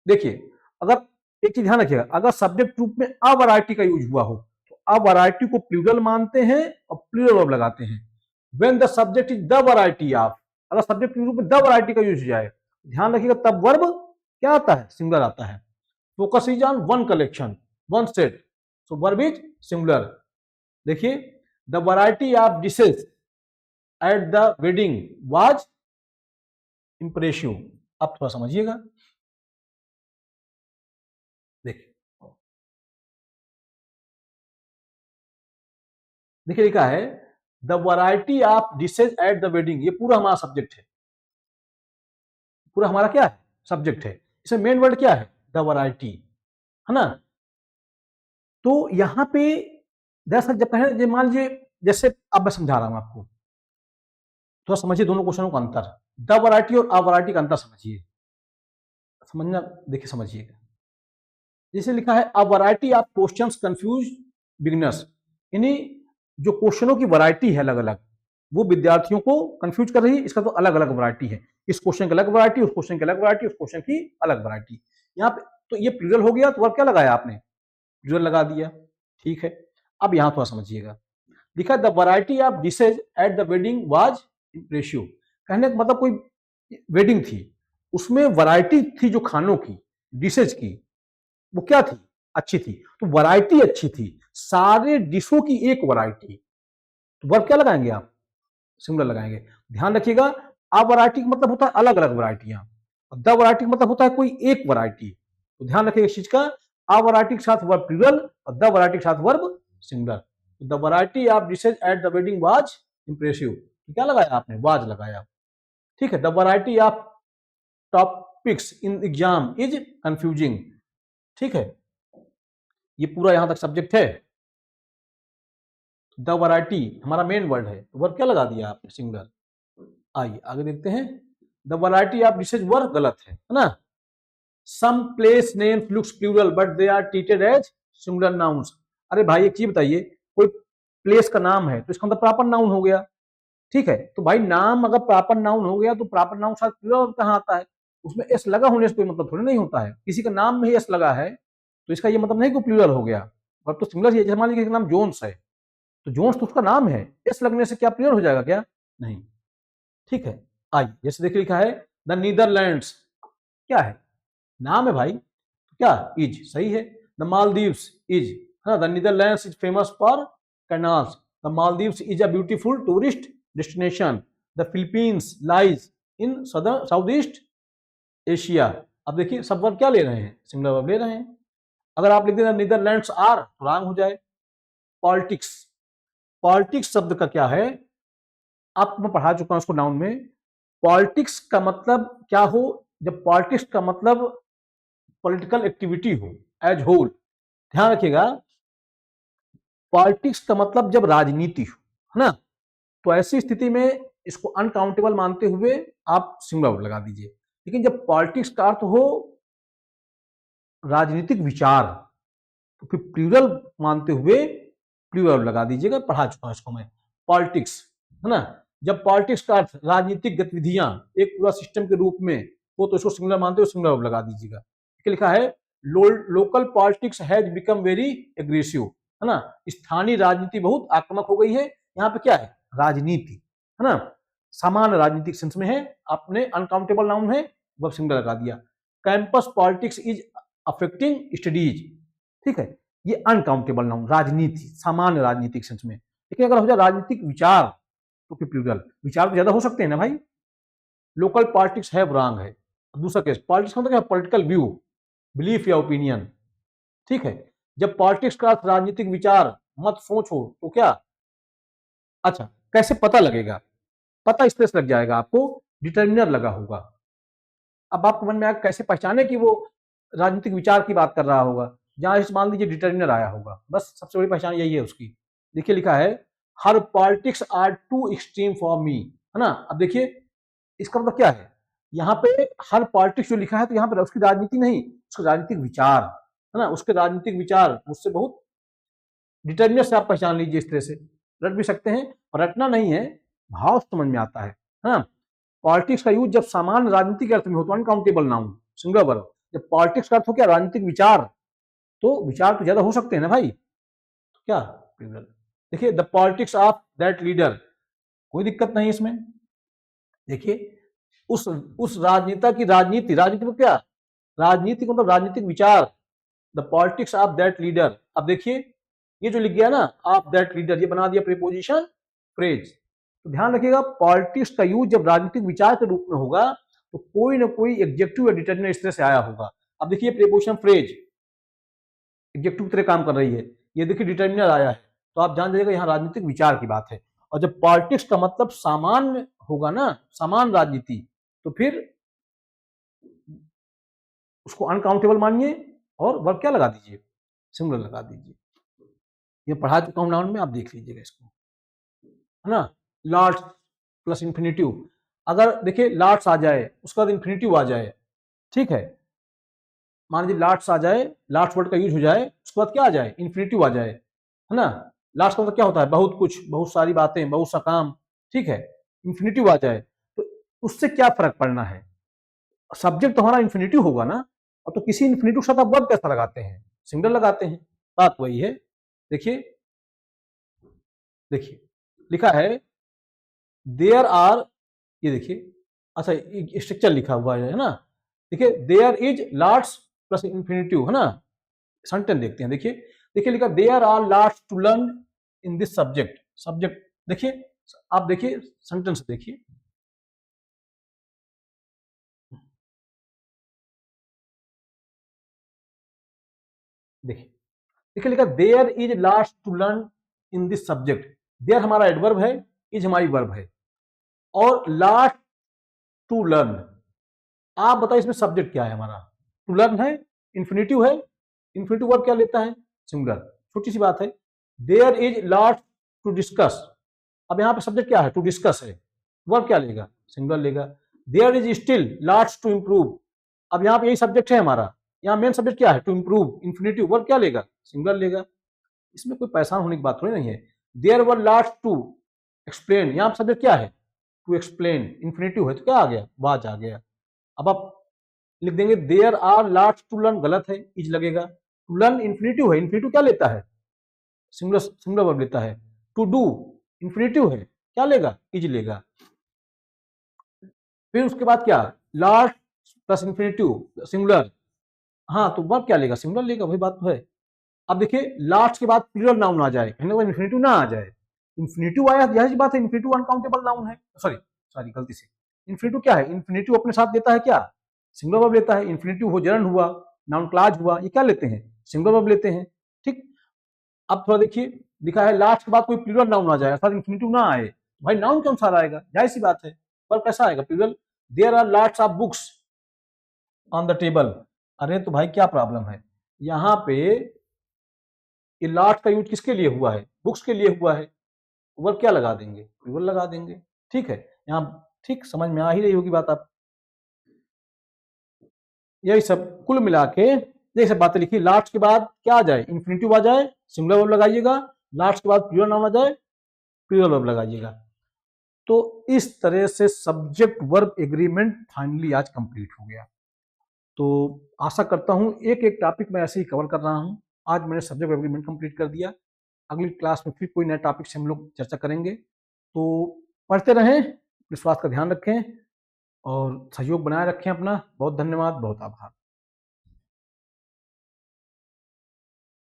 देखिए अगर एक चीज ध्यान रखिएगा, अगर सब्जेक्ट रूप में अ वैरायटी का यूज हुआ हो तो अ वैरायटी को प्लूरल मानते हैं और प्लूरल वर्ब लगाते हैं। When the subject is the variety of, अगर सब्जेक्ट के रूप में द वैरायटी का यूज हो जाए, ध्यान रखिएगा तब वर्ब क्या आता है, सिंगुलर आता है। Focus is on one collection, one set, so verb is singular. देखिए, the variety of dishes at the wedding was impressive. आप थोड़ा समझिएगा, देखिए देखिए लिखा है the variety of dishes at the wedding, ये पूरा हमारा सब्जेक्ट है, पूरा हमारा क्या है, सब्जेक्ट है। इसमें मेन वर्ड क्या है, द वैरायटी, है ना। तो यहां पे दरअसल जब पहले मान लीजिए, जैसे अब मैं समझा रहा हूं आपको, थोड़ा समझिए दोनों क्वेश्चनों का अंतर, द वैरायटी और अ वैरायटी का अंतर समझिए, समझना, देखिए समझिएगा। जैसे लिखा है अ variety of questions confuse beginners, यानी जो क्वेश्चनों की वैरायटी है अलग अलग, वो विद्यार्थियों को कंफ्यूज कर रही है। इसका तो अलग अलग वैरायटी है, इस क्वेश्चन की अलग वैरायटी, उस क्वेश्चन की अलग वैरायटी, उस क्वेश्चन की अलग वैरायटी। यहाँ पे तो ये प्लूरल हो गया, तो वर्ब क्या लगाया आपने, प्लूरल लगा दिया, ठीक है। अब यहाँ थोड़ा समझिएगा, लिखा the variety of dishes at the wedding was ratio, कहने का मतलब कोई वेडिंग थी, उसमें वैरायटी थी जो खानों की, डिशेज की, वो क्या थी, अच्छी थी, तो वैरायटी अच्छी थी, सारे डिशों की एक वैरायटी, तो वर्ब क्या लगाएंगे आप, सिंगुलर लगाएंगे। ध्यान रखिएगा, अ वैरायटी का मतलब होता है अलग अलग वैरायटियां, और द वैरायटी का मतलब होता है कोई एक वैरायटी। तो ध्यान रखिएगा इस चीज का, अ वैरायटी के साथ वर्ब प्लूरल और द वैरायटी के साथ verb singular. The variety of dishes at the wedding was impressive, क्या लगाया आपने, वाज लगाया, ठीक है। The variety of topics in exam is confusing, ठीक है। ये पूरा यहां तक सब्जेक्ट है। द वैरायटी हमारा मेन वर्ड है, तो वर्ब क्या लगा दिया आपने, सिंगुलर। आइए आगे देखते हैं, the variety of dishes verb गलत है ना। Some place names looks plural but they are treated as singular nouns. अरे भाई एक चीज बताइए, कोई प्लेस का नाम है तो इसका मतलब प्रॉपर नाउन हो गया, ठीक है। तो भाई नाम अगर प्रॉपर नाउन हो गया तो प्रॉपर नाउन साथ प्लूरल कहाँ आता है, उसमें एस लगा होने से कोई मतलब थोड़ी नहीं होता है। किसी का नाम में ही एस लगा है तो इसका ये मतलब नहीं कि प्लूरल हो गया, और तो सिंगुलर ही है। जैसे मान लीजिए किसी का नाम जोन्स है, तो जोन्स तो उसका नाम है, एस लगने से क्या प्लूरल हो जाएगा क्या, नहीं, ठीक है। आइए जैसे देखिए लिखा है द नीदरलैंड्स, क्या है, नाम है भाई, क्या, इज सही है। द मालदीव्स इज, है ना, the Netherlands is famous for canals, the Maldives is a beautiful tourist destination, the Philippines lies in southern south east Asia. अब देखिए सब वर्ब क्या ले रहे हैं, सिंगुलर वर्ब ले रहे हैं। अगर आप लिख दें नीदरलैंड्स आर तो रॉन्ग हो जाए। पॉलिटिक्स, पॉलिटिक्स शब्द का क्या है, आपको मैं पढ़ा चुका हूं उसको नाउन में। पॉलिटिक्स का मतलब क्या हो, जब पॉलिटिक्स का मतलब पॉलिटिकल एक्टिविटी हो एज होल, ध्यान रखिएगा, पॉलिटिक्स का मतलब जब राजनीति हो, है ना, तो ऐसी स्थिति में इसको अनकाउंटेबल मानते हुए आप सिंगुलर लगा दीजिए। लेकिन जब पॉलिटिक्स का अर्थ हो राजनीतिक विचार, तो फिर प्लूरल मानते हुए प्लूरल लगा दीजिएगा, पढ़ा चुका हूं इसको मैं। पॉलिटिक्स, है ना, जब पॉलिटिक्स का अर्थ राजनीतिक गतिविधियां एक पूरा सिस्टम के रूप में हो तो इसको सिंगुलर मानते हुए सिंगुलर लगा दीजिएगा। लिखा है local politics has become very aggressive, है ना, स्थानीय राजनीति बहुत आक्रामक हो गई है। यहाँ पे क्या है, राजनीति, है ना, सामान्य राजनीतिक सेंस में है, आपने अनकाउंटेबल नाउन है, वह सिंगुलर लगा दिया। Campus politics is affecting studies, ठीक है, ये अनकाउंटेबल नाउन, राजनीति सामान्य राजनीतिक सेंस में। लेकिन अगर हो जाए राजनीतिक विचार तो फिर प्लूरल, विचार तो ज्यादा हो सकते हैं ना भाई। लोकल पॉलिटिक्स है रॉन्ग है। दूसरा केस, पॉलिटिक्स मतलब क्या, पॉलिटिकल व्यू, बिलीफ या ओपिनियन, ठीक है। जब पॉलिटिक्स का अर्थ राजनीतिक विचार मत सोच हो तो क्या, अच्छा कैसे पता लगेगा, पता इस तरह से लग जाएगा आपको, डिटर्मिनर लगा होगा। अब आपको मन में आया कैसे पहचाने कि वो राजनीतिक विचार की बात कर रहा होगा, जहां इस मान लीजिए डिटर्मिनर आया होगा, बस सबसे बड़ी पहचान यही है उसकी। देखिए लिखा है her politics are too extreme for me, है ना। अब देखिए इसका मतलब क्या है, यहाँ पे हर पॉलिटिक्स जो लिखा है तो यहाँ पे उसकी राजनीति नहीं, उसका राजनीतिक विचार है ना, उसके राजनीतिक विचार मुझसे बहुत डिटर्मिनेट से आप पहचान लीजिए, इस तरह से रट भी सकते हैं, और रटना नहीं है, भाव समझ में आता है ना। पॉलिटिक्स का यूज जब सामान्य राजनीतिक अर्थ में हो तो अनकाउंटेबल नाउन सिंगुलर वर्ब, जब पॉलिटिक्स का अर्थ हो क्या राजनीतिक विचार, तो विचार तो ज्यादा हो सकते हैं ना भाई, तो क्या प्लूरल। देखिए the politics of that leader, कोई दिक्कत नहीं इसमें। देखिए उस राजनेता की राजनीति, राजनीति में क्या, राजनीति मतलब राजनीतिक विचार, the politics of that leader. अब देखिए ये जो लिख गया ना ऑफ दैट लीडर, ये बना दिया प्रीपोजिशन फ्रेज। तो ध्यान रखिएगा पॉलिटिक्स का यूज जब राजनीतिक विचार के रूप में होगा तो कोई ना कोई एडजेक्टिव या डिटरमिनेंट इस तरह से आया होगा। अब देखिए प्रीपोजिशन फ्रेज एडजेक्टिव की तरह काम कर रही है, ये देखिए डिटरमिनर आया है, तो आप जान जाइएगा यहाँ राजनीतिक विचार की बात है। और जब पॉलिटिक्स का मतलब सामान्य होगा ना, सामान्य राजनीति, तो फिर उसको अनकाउंटेबल मानिए और वर्ब क्या लगा दीजिए, सिंगुलर लगा दीजिए। ये पढ़ा चुका हूं नाउन में, आप देख लीजिएगा इसको, है ना। लॉर्ड्स प्लस इन्फिनिटिव, अगर देखिए लॉर्ड्स आ जाए उसके बाद इन्फिनिटिव आ जाए, ठीक है, मान लीजिए लॉर्ड्स आ जाए, लॉर्ड्स वर्ड का यूज हो जाए, उसके बाद क्या आ जाए, इन्फिनिटिव आ जाए, है ना। लॉर्ड्स का मतलब क्या होता है, बहुत कुछ, बहुत सारी बातें, बहुत सा काम, ठीक है। इन्फिनिटिव आ जाए तो उससे क्या फर्क पड़ना है, सब्जेक्ट तो हमारा इन्फिनिटिव होगा ना, और तो किसी इन्फिनिटिव के साथ आप वर्ब कैसा लगाते हैं, सिंगल लगाते हैं, बात वही है। देखिए देखिए लिखा है देयर आर, ये देखिए, अच्छा स्ट्रक्चर लिखा हुआ है ना, देखिए there is lots plus infinitive, है ना। सेंटेंस देखते हैं, देखिए देखिए लिखा there are lots to learn in this subject, subject देखिए, आप देखिए सेंटेंस देखिए, देखिए देखिए लिखा there is lots to learn in this subject, there हमारा एडवर्ब है, इज हमारी वर्ब है, और लॉट टू लर्न, आप बताइए इसमें सब्जेक्ट क्या है हमारा, टू लर्न है, इन्फिनिटिव है, इन्फिनिटिव वर्ब क्या लेता है, सिंगुलर, छोटी सी बात है। There is lot to discuss, अब यहाँ पे सब्जेक्ट क्या है, टू डिस्कस है, वर्ब क्या लेगा, सिंगुलर लेगा। There is still lots to improve, अब यहाँ पे यही सब्जेक्ट है हमारा, यहाँ मेन सब्जेक्ट क्या है, टू इंप्रूव, इन्फिनिटिव वर्ब क्या लेगा, सिंगुलर लेगा, इसमें कोई परेशान होने की बात थोड़ी नहीं है। There were lots to explain, यहाँ पे सब्जेक्ट क्या है, टू एक्सप्लेन, इन्फिनिटिव है तो क्या आ गया, वाज आ गया। अब आप लिख देंगे there are lots to learn, गलत है, इज लगेगा, टू लर्न इन्फिनिटिव है, इन्फिनिटिव क्या लेता है, सिंगुलर सिंगुलर वर्ब लेता है, टू डू इन्फिनिटिव है, क्या लेगा, इज लेगा। फिर उसके बाद क्या, लॉर्ड प्लस इन्फिनिटिव सिंगुलर, हाँ तो वर्ब क्या लेगा, सिंगुलर लेगा, वही बात तो है। अब देखिए लास्ट के बाद प्लूरल नाउन आ जाए, इन्फिनिटिव ना आ जाए, इन्फिनिटिव आया यही बात है, इन्फिनिटिव अनकाउंटेबल नाउन है, सॉरी सॉरी गलती से, इन्फिनिटिव क्या है, इन्फिनिटिव अपने साथ देता है क्या, सिंगुलर वर्ब लेता है, इन्फिनिटिव हो जर्न हुआ, नाउन क्लाज हुआ, ये क्या लेते हैं, सिंगुलर वर्ब लेते हैं, ठीक। अब थोड़ा देखिए लिखा है लास्ट के बाद कोई प्लूरल नाउन आ जाए अर्थात इन्फिनिटिव ना आए, भाई नाउन के अनुसार आएगा, जाहिर सी बात है, पर कैसा आएगा plural, there are lots of books on the table, अरे तो भाई क्या प्रॉब्लम है, यहाँ पे ये लॉट का यूज किसके लिए हुआ है, बुक्स के लिए हुआ है, वर्ब क्या लगा देंगे, प्लूरल लगा देंगे, ठीक है। यहाँ ठीक समझ में आ ही रही होगी बात आप, यही सब कुल मिला के ये सब बातें लिखी, लास्ट के बाद क्या आ जाए, इन्फिनिटिव आ जाए, सिंगुलर वर्ब लगाइएगा, लास्ट के बाद प्लूरल नाउन आ जाए, प्लूरल वर्ब लगाइएगा। तो इस तरह से सब्जेक्ट वर्ब एग्रीमेंट फाइनली आज कंप्लीट हो गया। तो आशा करता हूं एक एक टॉपिक मैं ऐसे ही कवर कर रहा हूं, आज मैंने सब्जेक्ट वर्ब एग्रीमेंट कंप्लीट कर दिया, अगली क्लास में फिर कोई नया टॉपिक से हम लोग चर्चा करेंगे। तो पढ़ते रहें, अपने स्वास्थ्य का ध्यान रखें और सहयोग बनाए रखें अपना। बहुत धन्यवाद, बहुत आभार।